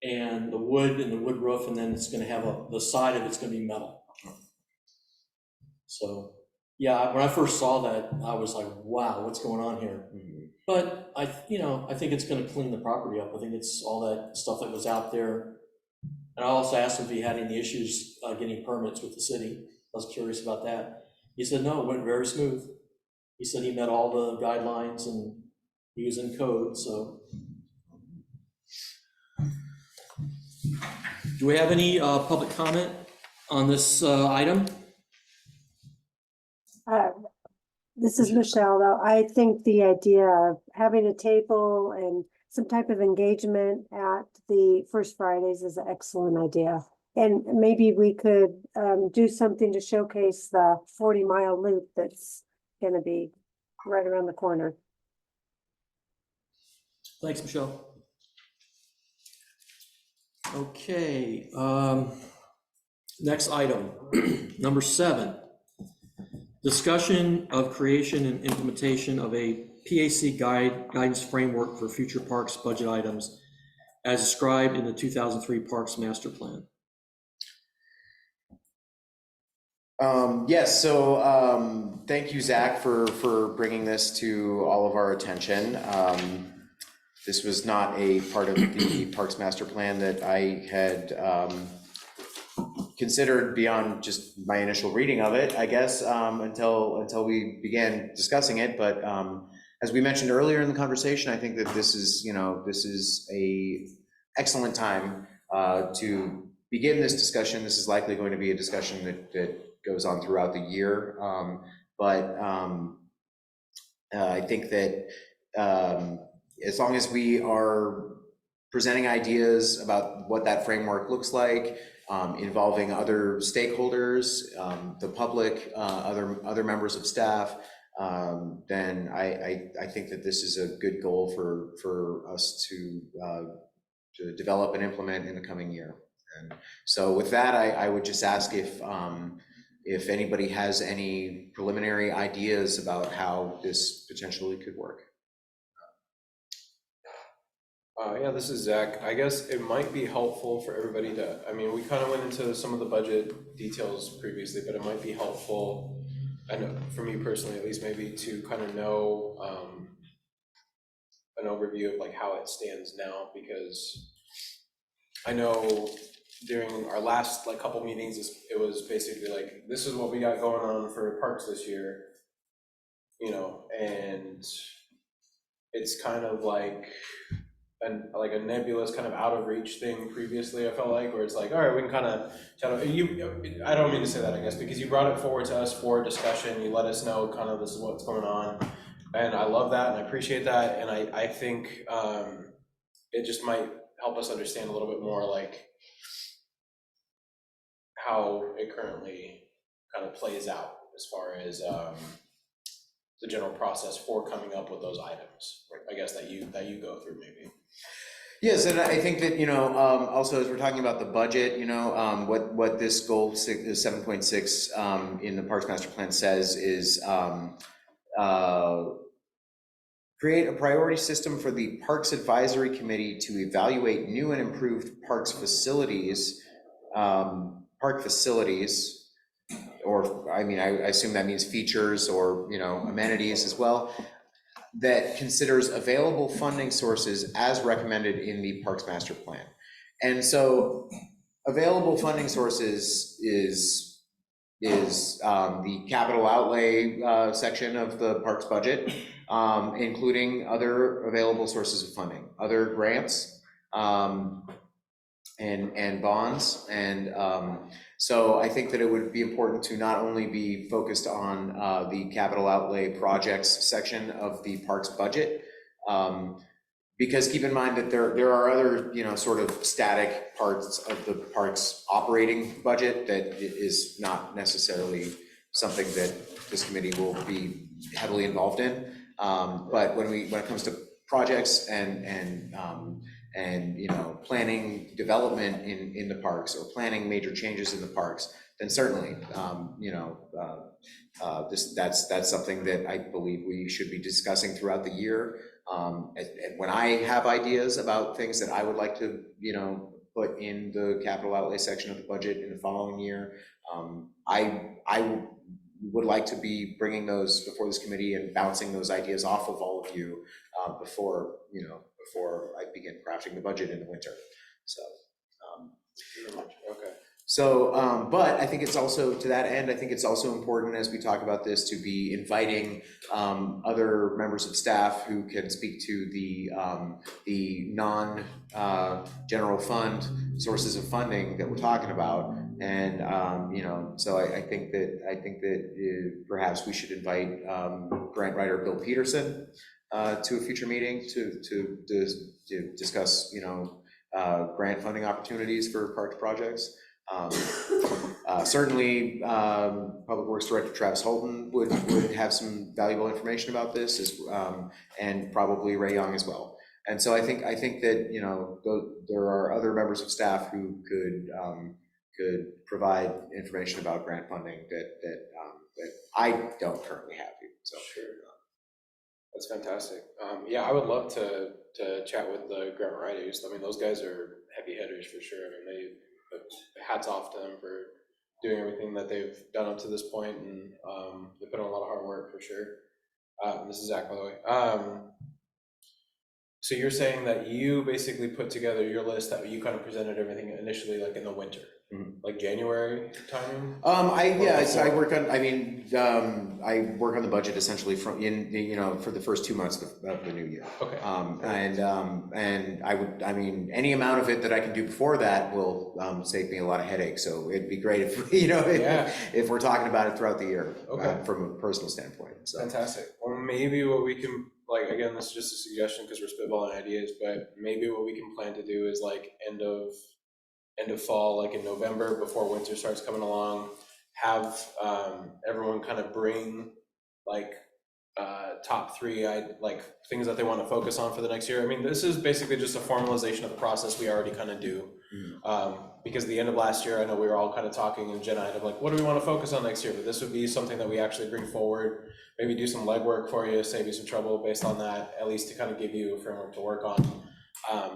and the wood roof, and then it's going to have the side of it's going to be metal. So. Yeah, when I first saw that, I was like, wow, what's going on here? Mm-hmm. But I think it's going to clean the property up. I think it's all that stuff that was out there. And I also asked him if he had any issues getting permits with the city. I was curious about that. He said, no, it went very smooth. He said he met all the guidelines and he was in code, so. Do we have any public comment on this item? This is Michelle, though. I think the idea of having a table and some type of engagement at the First Fridays is an excellent idea. And maybe we could do something to showcase the 40-mile loop that's going to be right around the corner. Thanks, Michelle. Okay, next item, number 7. Discussion of creation and implementation of a PAC guidance framework for future parks budget items as described in the 2003 Parks Master Plan. Yes, so thank you, Zach, for bringing this to all of our attention. This was not a part of the Parks Master Plan that I had considered beyond just my initial reading of it, I guess, until we began discussing it. But as we mentioned earlier in the conversation, I think that this is a excellent time to begin this discussion. This is likely going to be a discussion that goes on throughout the year. I think that as long as we are presenting ideas about what that framework looks like, involving other stakeholders, the public, other members of staff, then I think that this is a good goal for us to develop and implement in the coming year. And so with that, I would just ask if if anybody has any preliminary ideas about how this potentially could work. Yeah, this is Zach. I guess it might be helpful for everybody to, I mean, we kind of went into some of the budget details previously, but it might be helpful, I know, for me personally, at least maybe to kind of know an overview of like how it stands now, because I know during our last like couple meetings, it was basically like, this is what we got going on for parks this year, you know, and it's kind of like a nebulous kind of out of reach thing previously, I felt like, where it's like, all right, we can kind of I don't mean to say that, I guess, because you brought it forward to us for discussion, you let us know kind of this is what's going on, and I love that and I appreciate that, and I think it just might help us understand a little bit more like how it currently kind of plays out as far as the general process for coming up with those items, I guess, that you go through maybe. Yes, and I think that, also as we're talking about the budget, what this goal 7.6 in the Parks Master Plan says is create a priority system for the Parks Advisory Committee to evaluate new and improved park facilities, or I assume that means features or, amenities as well, that considers available funding sources as recommended in the Parks Master Plan. And so available funding sources is the capital outlay section of the parks budget, including other available sources of funding, other grants and bonds. And so I think that it would be important to not only be focused on the capital outlay projects section of the parks budget, because keep in mind that there are other, sort of static parts of the parks operating budget that is not necessarily something that this committee will be heavily involved in. But when it comes to projects and planning development in the parks, or planning major changes in the parks, then certainly, that's something that I believe we should be discussing throughout the year. And when I have ideas about things that I would like to, put in the capital outlay section of the budget in the following year, I would like to be bringing those before this committee and bouncing those ideas off of all of you before I begin crafting the budget in the winter. So, Okay. So, but I think it's also, to that end, I think it's also important as we talk about this to be inviting other members of staff who can speak to the non-general fund sources of funding that we're talking about. And so I think that perhaps we should invite grant writer Bill Peterson to a future meeting to discuss grant funding opportunities for parks projects. Certainly, Public Works Director Travis Holden would have some valuable information about this, and probably Ray Young as well. And so I think that there are other members of staff who could provide information about grant funding that I don't currently have. So sure, that's fantastic. Yeah, I would love to chat with the grant writers. I mean, those guys are heavy hitters for sure. I mean, hats off to them for doing everything that they've done up to this point, and they've put in a lot of hard work for sure. This is Zach, by the way. So you're saying that you basically put together your list, that you kind of presented everything initially like in the winter, like January timing? I work on the budget essentially for the first 2 months of the new year. Okay. And any amount of it that I can do before that will save me a lot of headaches. So it'd be great if if we're talking about it throughout the year, from a personal standpoint. So. Fantastic. Well, maybe what we can, like, again, this is just a suggestion because we're spitballing ideas, but maybe what we can plan to do is like end of fall, like in November, before winter starts coming along, have everyone kind of bring like top three, things that they want to focus on for the next year. I mean, this is basically just a formalization of the process we already kind of do. Because at the end of last year, I know we were all kind of talking in Gen item, like, what do we want to focus on next year? But this would be something that we actually bring forward, maybe do some legwork for you, save you some trouble based on that, at least to kind of give you a framework to work on.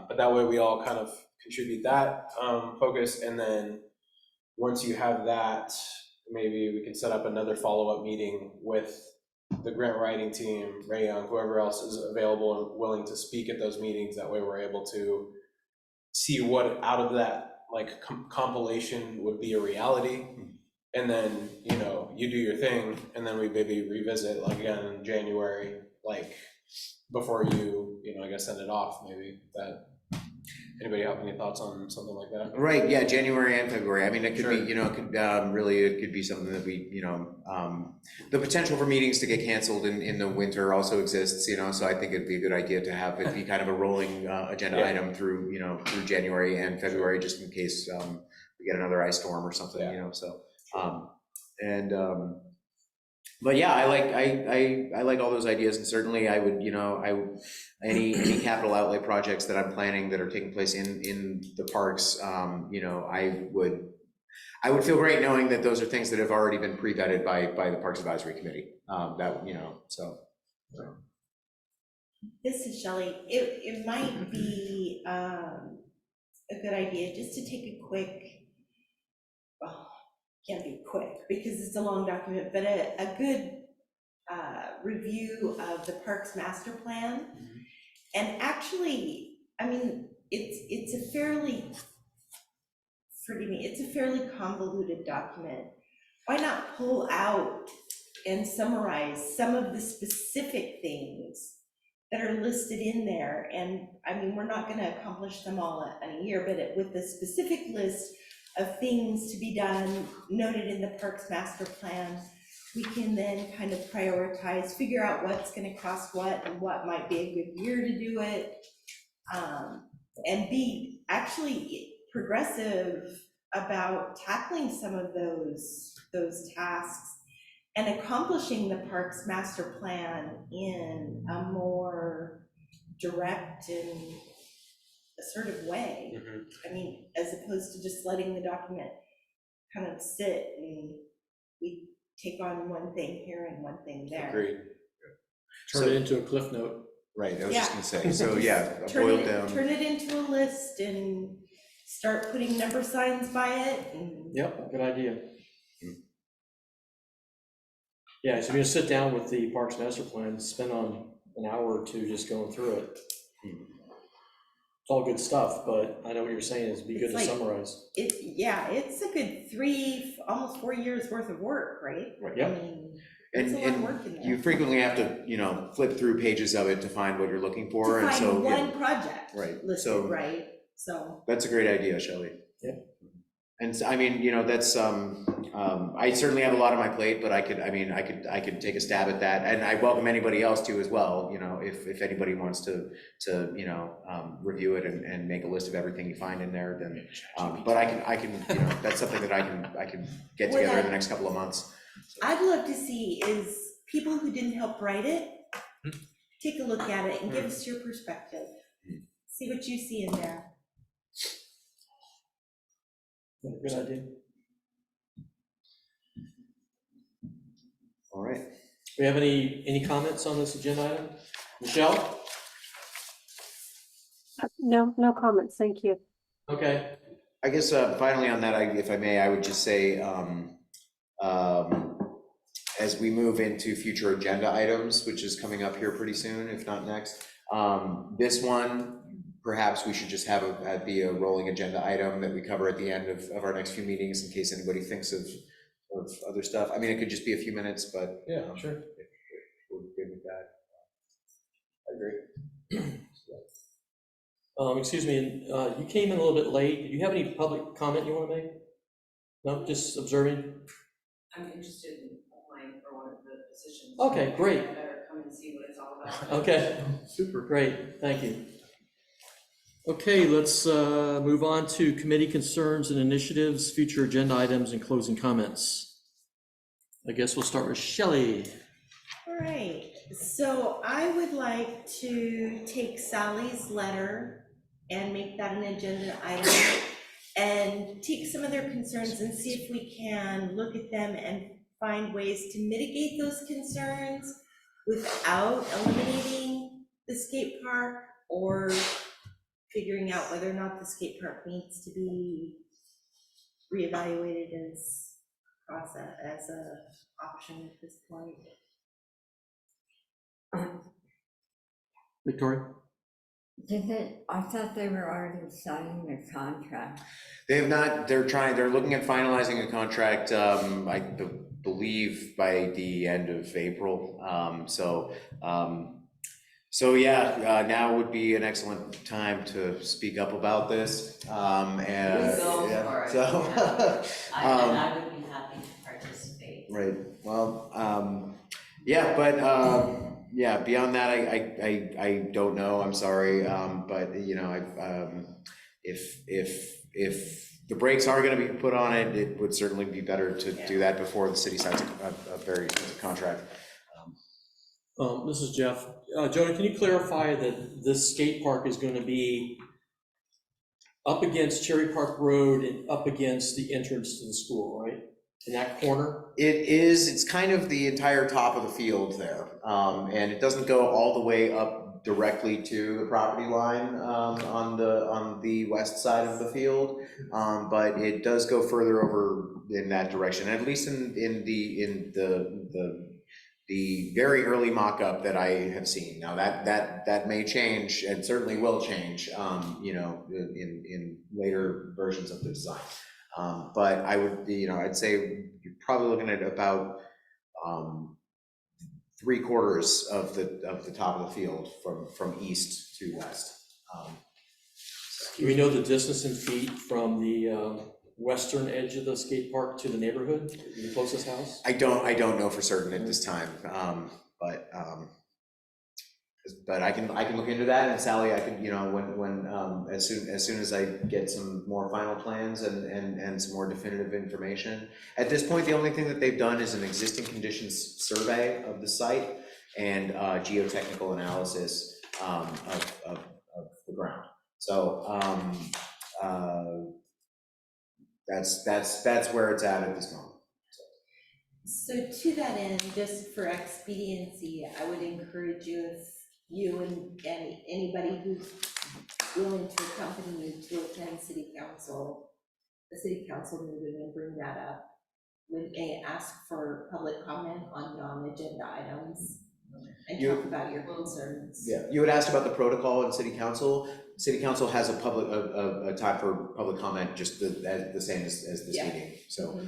But that way we all kind of contribute that focus, and then once you have that, maybe we can set up another follow-up meeting with the grant writing team, Ray Young, whoever else is available and willing to speak at those meetings. That way we're able to see what out of that compilation would be a reality. And then, you do your thing, and then we maybe revisit again in January, before you, I guess send it off, maybe. That anybody have any thoughts on something like that? Right, yeah, January and February. I mean, it could Sure. be, it could really, it could be something that we, the potential for meetings to get canceled in the winter also exists, so I think it'd be a good idea to have it be kind of a rolling agenda Yeah. item through, through January and February, just in case we get another ice storm or something, so. But yeah, I like all those ideas, and certainly I would, any capital outlay projects that I'm planning that are taking place in the parks, I would feel great knowing that those are things that have already been pre-vetted by the Parks Advisory Committee. So. This is Shelley. It might be a good idea just to take a quick, well, can't be quick because it's a long document, but a good review of the Parks Master Plan. And actually, I mean, it's a fairly, forgive me, it's a fairly convoluted document. Why not pull out and summarize some of the specific things that are listed in there? And I mean, we're not going to accomplish them all in a year, but with the specific list of things to be done noted in the Parks Master Plan, we can then kind of prioritize, figure out what's going to cost what and what might be a good year to do it, and be actually progressive about tackling some of those tasks and accomplishing the Parks Master Plan in a more direct and assertive way. I mean, as opposed to just letting the document kind of sit and we take on one thing here and one thing there. Agreed. Turn it into a cliff note. Right, I was just gonna say, Yeah. so yeah, boiled down. Turn it into a list and start putting number signs by it. And Yep, good idea. Yeah, so you're gonna sit down with the Parks Master Plan, spend on an hour or two just going through it. It's all good stuff, but I know what you're saying, is be good to It's like- summarize. it's a good almost 4 years worth of work, right? Right. Yep. I mean, there's a lot of work in there. You frequently have to, flip through pages of it to find what you're looking for, To and so, find yeah, one project right, listed, so- right? So, that's a great idea, Shelley. Yeah. And I mean, that's, I certainly have a lot on my plate, but I could take a stab at that, and I welcome anybody else to as well, if anybody wants to review it and make a list of everything you find in there, then, but I can, that's something that I can get Well, together in the next couple of months. I'd love to see is people who didn't help write it, take a look at it and give us your perspective. See what you see in there. Good idea. All right. We have any comments on this agenda item? Michelle? No comments, thank you. Okay, I guess finally on that, if I may, I would just say, as we move into future agenda items, which is coming up here pretty soon, if not next, this one, perhaps we should just have it be a rolling agenda item that we cover at the end of our next few meetings, in case anybody thinks of other stuff. I mean, it could just be a few minutes, but yeah, sure. if we're good with that. I agree. Excuse me, you came in a little bit late. Do you have any public comment you want to make? No, just observing? I'm interested in applying for one of the positions. Okay, great. I better come and see what it's all about. Okay, Super. great, thank you. Okay, let's move on to committee concerns and initiatives, future agenda items, and closing comments. I guess we'll start with Shelley. All right, So I would like to take Sally's letter and make that an agenda item and take some of their concerns and see if we can look at them and find ways to mitigate those concerns without eliminating the skate park or figuring out whether or not the skate park needs to be reevaluated as a option at this point. Victoria? I thought they were already signing their contract. They have not, they're looking at finalizing a contract, I believe by the end of April. So yeah, now would be an excellent time to speak up about this. And Go yeah, for it. so, And I would be happy to participate. right, well, yeah, but, yeah, beyond that, I don't know, I'm sorry, but, you know, if the brakes are gonna be put on it, it would certainly be better to do that before the city signs a very contract. This is Jeff. Jonah, can you clarify that this skate park is going to be up against Cherry Park Road and up against the entrance to the school, right? In that corner? It's kind of the entire top of the field there. And it doesn't go all the way up directly to the property line on the west side of the field. But it does go further over in that direction, at least in the very early mock-up that I have seen. Now that may change and certainly will change, you know, in later versions of the design. But I would, you know, I'd say you're probably looking at about 3/4 of the top of the field from east to west. Do we know the distance in feet from the western edge of the skate park to the neighborhood, the closest house? I don't know for certain at this time, but I can look into that, and Sally, I can, you know, when as soon as I get some more final plans and some more definitive information. At this point, the only thing that they've done is an existing conditions survey of the site and geotechnical analysis of the ground. So that's where it's at this moment. So to that end, just for expediency, I would encourage you, if you and anybody who's willing to accompany you to attend city council, the city council meeting, and bring that up, when they ask for public comment on non-agenda items and talk about your concerns. Yeah, you had asked about the protocol in city council. City council has a time for public comment, just the same as this meeting, so.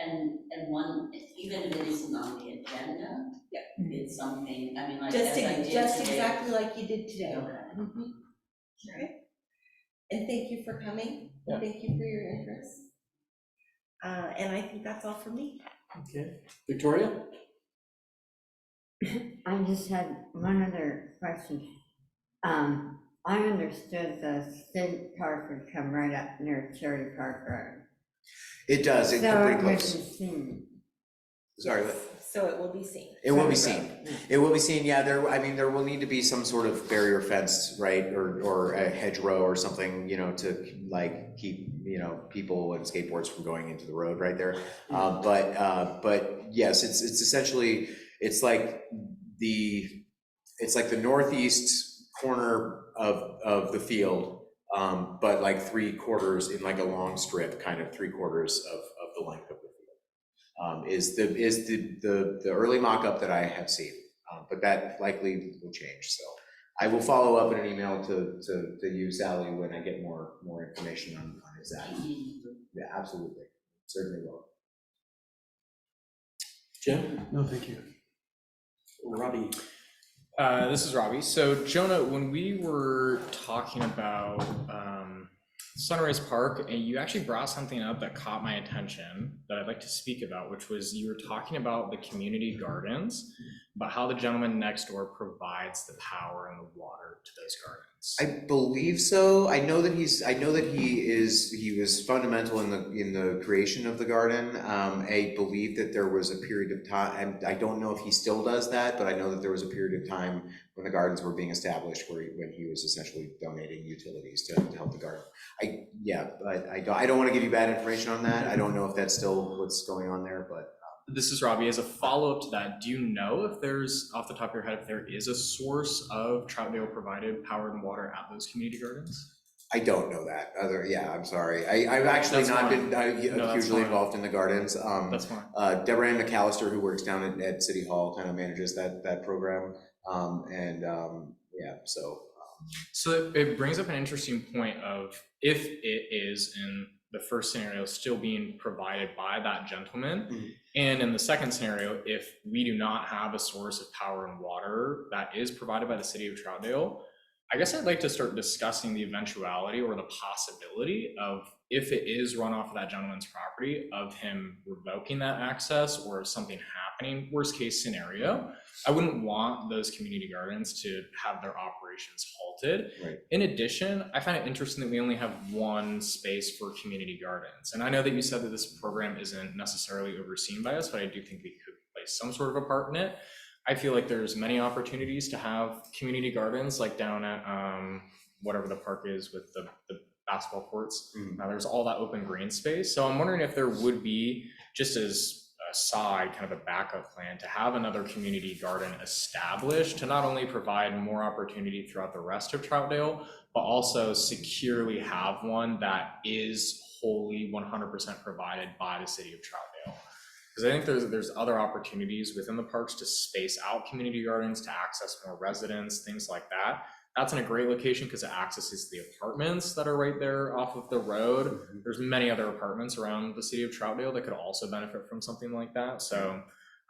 And one, even if it isn't on the agenda, Yeah. it's something, I mean, like, Just as I did today. exactly like you did today. Okay. Mhm. Okay. And thank you for coming. Yeah. Thank you for your interest. And I think that's all for me. Okay. Victoria? I just had one other question. I understood the state park would come right up near Cherry Park Road. It does, it So pretty it would close. be seen. Sorry, what? So it will be seen. It will be From the seen. road. It will be seen, yeah, there will need to be some sort of barrier fence, right, or a hedgerow or something, you know, to like keep, you know, people and skateboards from going into the road right there. But yes, it's essentially, it's like the northeast corner of the field, but like 3/4 in like a long strip, kind of 3/4 of the length of the field. Is the early mock-up that I have seen, but that likely will change. So I will follow up in an email to you, Sally, when I get more information on exactly. Yeah, absolutely, certainly will. Jim? No, thank you. Robbie? This is Robbie. So Jonah, when we were talking about Sunrise Park, and you actually brought something up that caught my attention that I'd like to speak about, which was you were talking about the community gardens but how the gentleman next door provides the power and the water to those gardens. I believe so. I know that he was fundamental in the creation of the garden. I believe that there was a period of time, I don't know if he still does that, but I know that there was a period of time when the gardens were being established when he was essentially donating utilities to help the garden. I don't want to give you bad information on that. I don't know if that's still what's going on there, but. This is Robbie. As a follow-up to that, do you know if there's, off the top of your head, if there is a source of Troutdale provided power and water at those community gardens? I don't know that. I'm sorry. I've actually That's not fine. been hugely involved in the gardens. That's fine. Deborah Ann McAllister, who works down at City Hall, kind of manages that program. So it brings up an interesting point of if it is in the first scenario still being provided by that gentleman, and in the second scenario, if we do not have a source of power and water that is provided by the city of Troutdale, I guess I'd like to start discussing the eventuality or the possibility of, if it is run off of that gentleman's property, of him revoking that access or something happening. Worst case scenario, I wouldn't want those community gardens to have their operations halted. Right. In addition, I find it interesting that we only have one space for community gardens. And I know that you said that this program isn't necessarily overseen by us, but I do think we could play some sort of a part in it. I feel like there's many opportunities to have community gardens, like down at whatever the park is with the basketball courts. Now there's all that open green space. So I'm wondering if there would be, just as a side, kind of a backup plan, to have another community garden established to not only provide more opportunity throughout the rest of Troutdale, but also securely have one that is wholly 100% provided by the city of Troutdale. Because I think there's other opportunities within the parks to space out community gardens, to access more residents, things like that. That's in a great location because it accesses the apartments that are right there off of the road. There's many other apartments around the city of Troutdale that could also benefit from something like that. So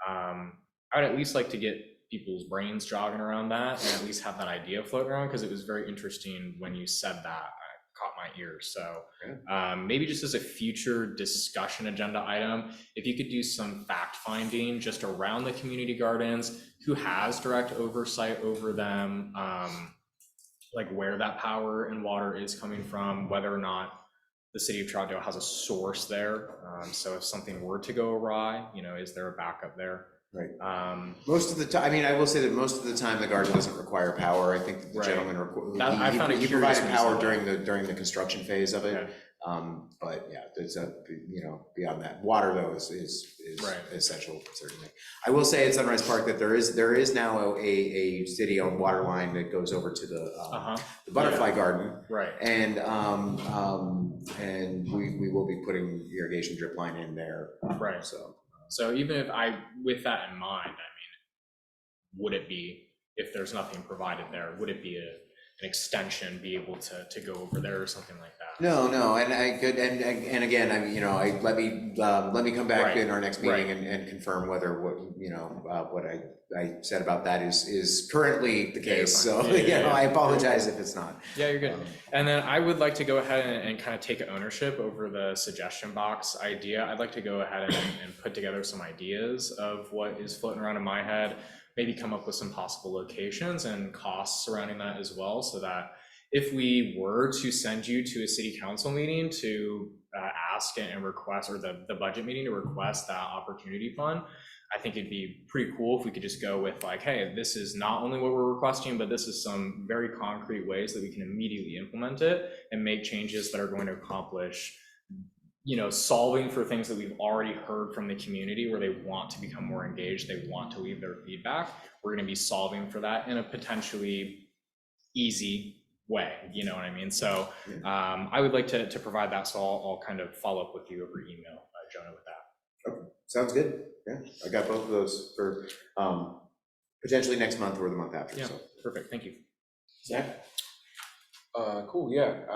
I'd at least like to get people's brains jogging around that and at least have that idea floating around, because it was very interesting when you said that. Caught my ear. So maybe just as a future discussion agenda item, if you could do some fact finding just around the community gardens, who has direct oversight over them, like where that power and water is coming from, whether or not the city of Troutdale has a source there. So if something were to go awry, is there a backup there? Right. Most of the time, I will say that most of the time the garden doesn't require power. I think that the gentleman he provided power during the construction phase of it. Okay. But yeah, there's beyond that, water though is right. Essential, certainly. I will say at Sunrise Park that there is now a city-owned water line that goes over to the butterfly garden. Right. And we will be putting irrigation drip line in there. Right. So even with that in mind, would it be, if there's nothing provided there, would it be an extension, be able to go over there or something like that? No, and I could, and again, let me come back in our next meeting and confirm whether what I said about that is currently the case. So I apologize if it's not. Yeah, you're good. And then I would like to go ahead and kind of take ownership over the suggestion box idea. I'd like to go ahead and put together some ideas of what is floating around in my head, maybe come up with some possible locations and costs surrounding that as well, so that if we were to send you to a city council meeting to ask and request, or the budget meeting to request that opportunity fund, I think it'd be pretty cool if we could just go with like, hey, this is not only what we're requesting, but this is some very concrete ways that we can immediately implement it and make changes that are going to accomplish, solving for things that we've already heard from the community where they want to become more engaged, they want to leave their feedback. We're going to be solving for that in a potentially easy way, you know what I mean? So I would like to provide that, so I'll kind of follow up with you over email, Jonah, with that. Okay, sounds good. Yeah, I got both of those for potentially next month or the month after. Yeah, so. Perfect, thank you. Zach? Cool, yeah.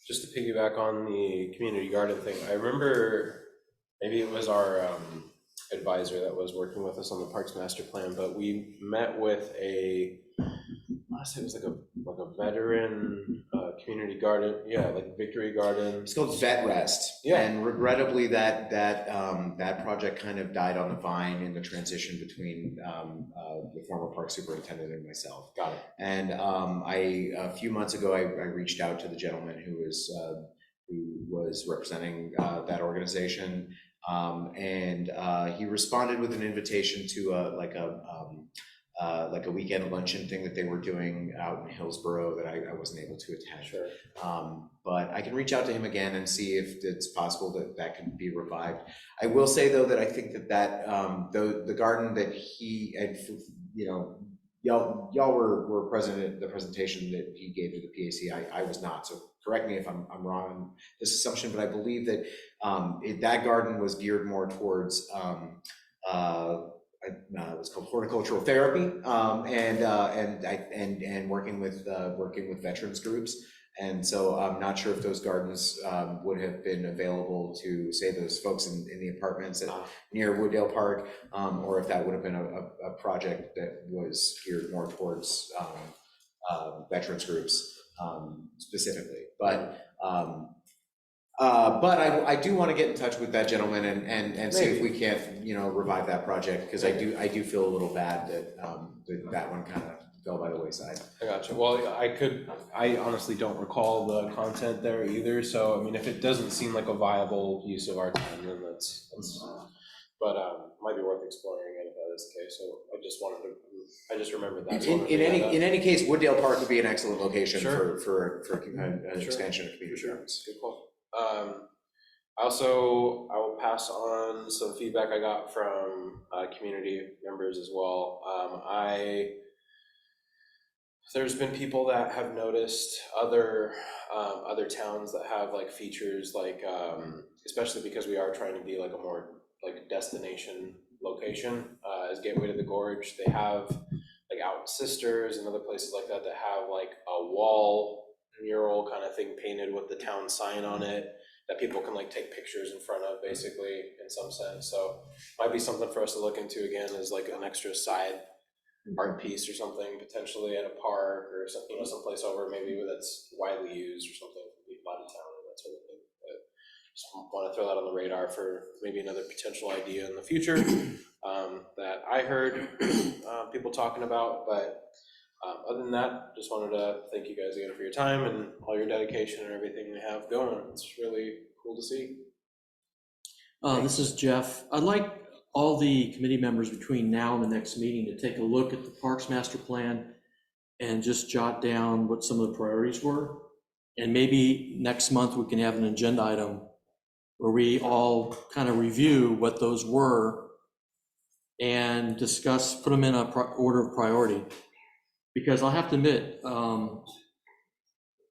Just to piggyback on the community garden thing, I remember maybe it was our advisor that was working with us on the Parks Master Plan, but we met with I want to say it was like a veteran community garden, yeah, like Victory Garden. It's called Vet Rest. Yeah. And regrettably, that project kind of died on the vine in the transition between the former park superintendent and myself. Got it. And a few months ago, I reached out to the gentleman who was representing that organization. And he responded with an invitation to like a weekend luncheon thing that they were doing out in Hillsborough that I wasn't able to attend. Sure. But I can reach out to him again and see if it's possible that can be revived. I will say though that I think that the garden that he had, y'all were present at the presentation that he gave to the PAC. I was not, so correct me if I'm wrong on this assumption, but I believe that that garden was geared more towards it was called horticultural therapy, and working with veterans groups. And so I'm not sure if those gardens would have been available to, say, those folks in the apartments near Wooddale Park, or if that would have been a project that was geared more towards veterans groups specifically. But I do want to get in touch with that gentleman and see if we can't, revive that project, because I do feel a little bad that that one kind of fell by the wayside. I gotcha. Well, I honestly don't recall the content there either. So, I mean, if it doesn't seem like a viable use of our time, then that's but might be worth exploring again if that is the case. So I just remembered that. In any case, Wooddale Park would be an excellent location Sure. for an expansion of community gardens. Good call. I will pass on some feedback I got from community members as well. There's been people that have noticed other towns that have like features like especially because we are trying to be like a more like destination location as Gateway to the Gorge. They have like Out Sisters and other places like that have like a wall mural kind of thing painted with the town sign on it that people can like take pictures in front of, basically, in some sense. So might be something for us to look into again as like an extra side art piece or something, potentially at a park or something, someplace over maybe that's widely used or something for people out of town and that sort of thing. But just want to throw that on the radar for maybe another potential idea in the future that I heard people talking about. But other than that, just wanted to thank you guys again for your time and all your dedication and everything we have going. It's really cool to see. This is Jeff. I'd like all the committee members between now and the next meeting to take a look at the Parks Master Plan and just jot down what some of the priorities were. And maybe next month we can have an agenda item where we all kind of review what those were and discuss, put them in a order of priority. Because I'll have to admit,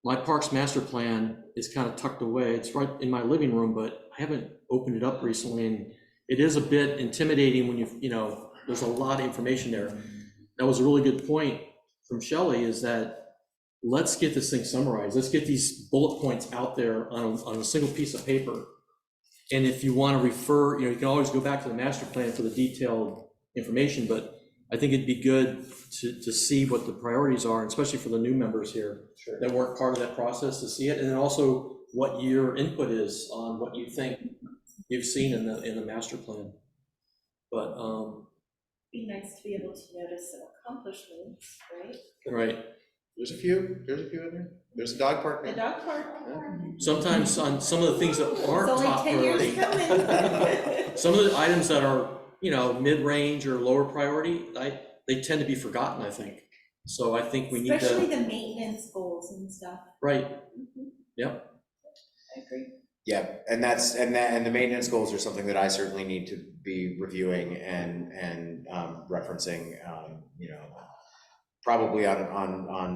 my Parks Master Plan is kind of tucked away. It's right in my living room, but I haven't opened it up recently. And it is a bit intimidating when there's a lot of information there. That was a really good point from Shelley, is that let's get this thing summarized. Let's get these bullet points out there on a single piece of paper. And if you want to refer, you can always go back to the master plan for the detailed information, but I think it'd be good to see what the priorities are, especially for the new members here that weren't part of that process, to see it. And then also what your input is on what you think you've seen in the master plan. But Be nice to be able to notice some accomplishments, right? right. There's a few in there. There's a dog park The now. dog park. Sometimes on some of the things that aren't It's top only 10 priority, years coming. some of the items that are mid-range or lower priority, they tend to be forgotten, I think. So I think we need to. Especially the maintenance goals and stuff. Right. Mhm. Yep. I agree. Yeah, and the maintenance goals are something that I certainly need to be reviewing and referencing, probably on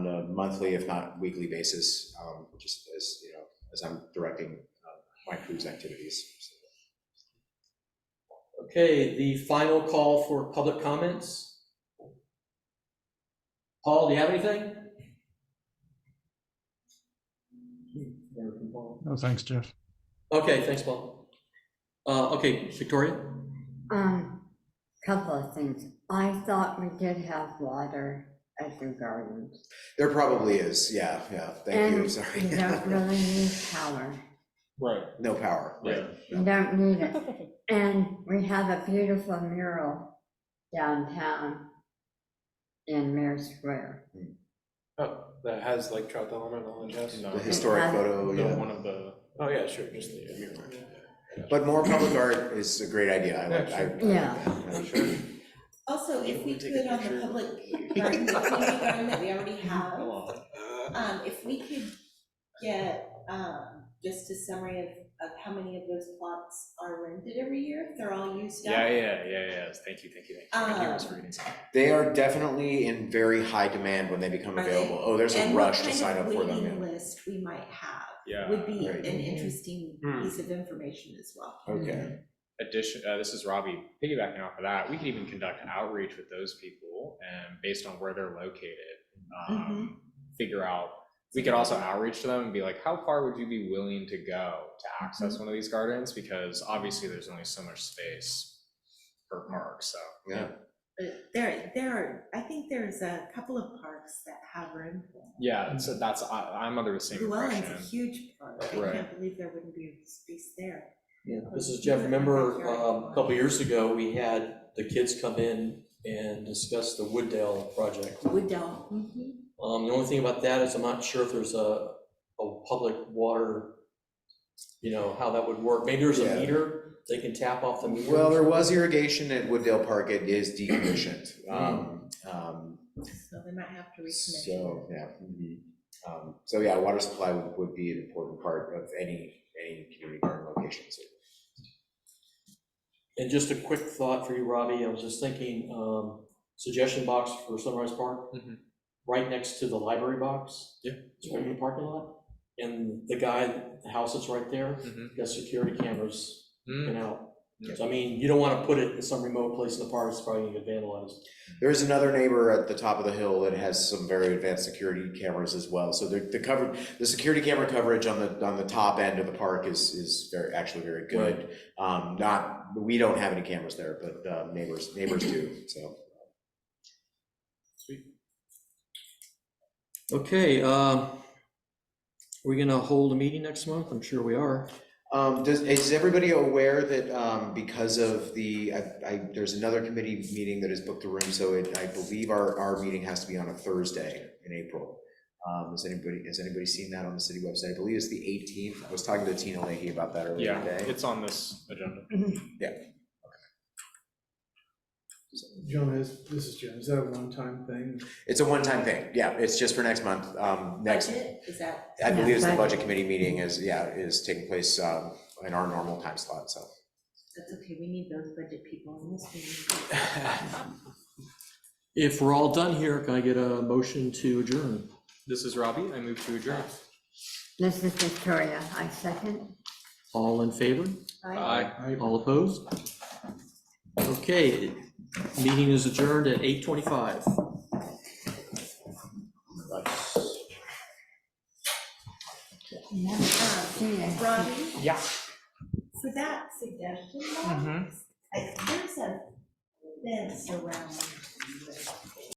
a monthly, if not weekly basis, just as I'm directing my crew's activities. Okay, the final call for public comments. Paul, do you have anything? No, thanks, Jeff. Okay, thanks, Paul. Okay, Victoria? Couple of things. I thought we did have water at your gardens. There probably is, yeah, thank you, And sorry. you don't really need power. Right. No power, right. You don't need it. And we have a beautiful mural downtown in Mayor Square. Oh, that has like Troutdale on it, all that jazz? No, The historic photo, no, yeah. one of the, Oh, yeah, sure, just the mirror. But more public art is a great idea, I like, Yeah. Sure. Also, if we could on the public garden, the community garden that we already have, if we could get, just a summary of how many of those plots are rented every year, if they're all used up. yeah, thank you for reading. They are definitely in very high demand when they become Are they? available. Oh, there's a And rush to sign what up for kind of them, waiting yeah. list we might have Yeah. would be Right. an interesting Hmm. piece of information as well. Okay, This is Robbie, piggybacking off of that, we could even conduct outreach with those people and based on where they're located, figure out, we could also outreach to them and be like, how far would you be willing to go to access one of these gardens? Because obviously there's only so much space per park, so. yeah. But I think there's a couple of parks that have room for them. Yeah, so I'm under the same Llewellyn's a impression. huge park, I Right. can't believe there wouldn't be space there. Yeah, this is Jeff. Remember, a couple years ago, we had the kids come in and discuss the Wooddale project. Wooddale. The only thing about that is I'm not sure if there's a public water, how that would work. Maybe there's a Yeah. meter, they can tap off the meter. Well, there was irrigation at Wooddale Park, it is decommissioned. So they might have to recommission. So, yeah. So, yeah, water supply would be an important part of any community garden location. So. And just a quick thought for you, Robbie, I was just thinking, suggestion box for Sunrise Park, right next to the library box. Yeah. It's right in the parking lot, and the house that's right there, got security cameras in and out. So I mean, you don't want to put it in some remote place in the park, it's probably gonna get vandalized. There's another neighbor at the top of the hill that has some very advanced security cameras as well. So the security camera coverage on the top end of the park is actually very good. We don't have any cameras there, but neighbors do, so. Sweet. Okay, we're gonna hold a meeting next month, I'm sure we are. Is everybody aware that because of there's another committee meeting that has booked the room, so I believe our meeting has to be on a Thursday in April. Has anybody seen that on the city website? I believe it's the 18th. I was talking to Tina Leahy about that earlier Yeah, today. it's on this agenda. Yeah. John, this is Jim, is that a one-time thing? It's a one-time thing. Yeah, it's just for next month. Budget, is that? I believe it's the budget. budget committee meeting is taking place in our normal time slot, so. That's okay, we need those budget people in this meeting. If we're all done here, can I get a motion to adjourn? This is Robbie, I move to adjourn. This is Victoria, I second. All in favor? Aye. All opposed? Okay, meeting is adjourned at 8:25. Robbie, Yeah. for that suggestion, there's a fence around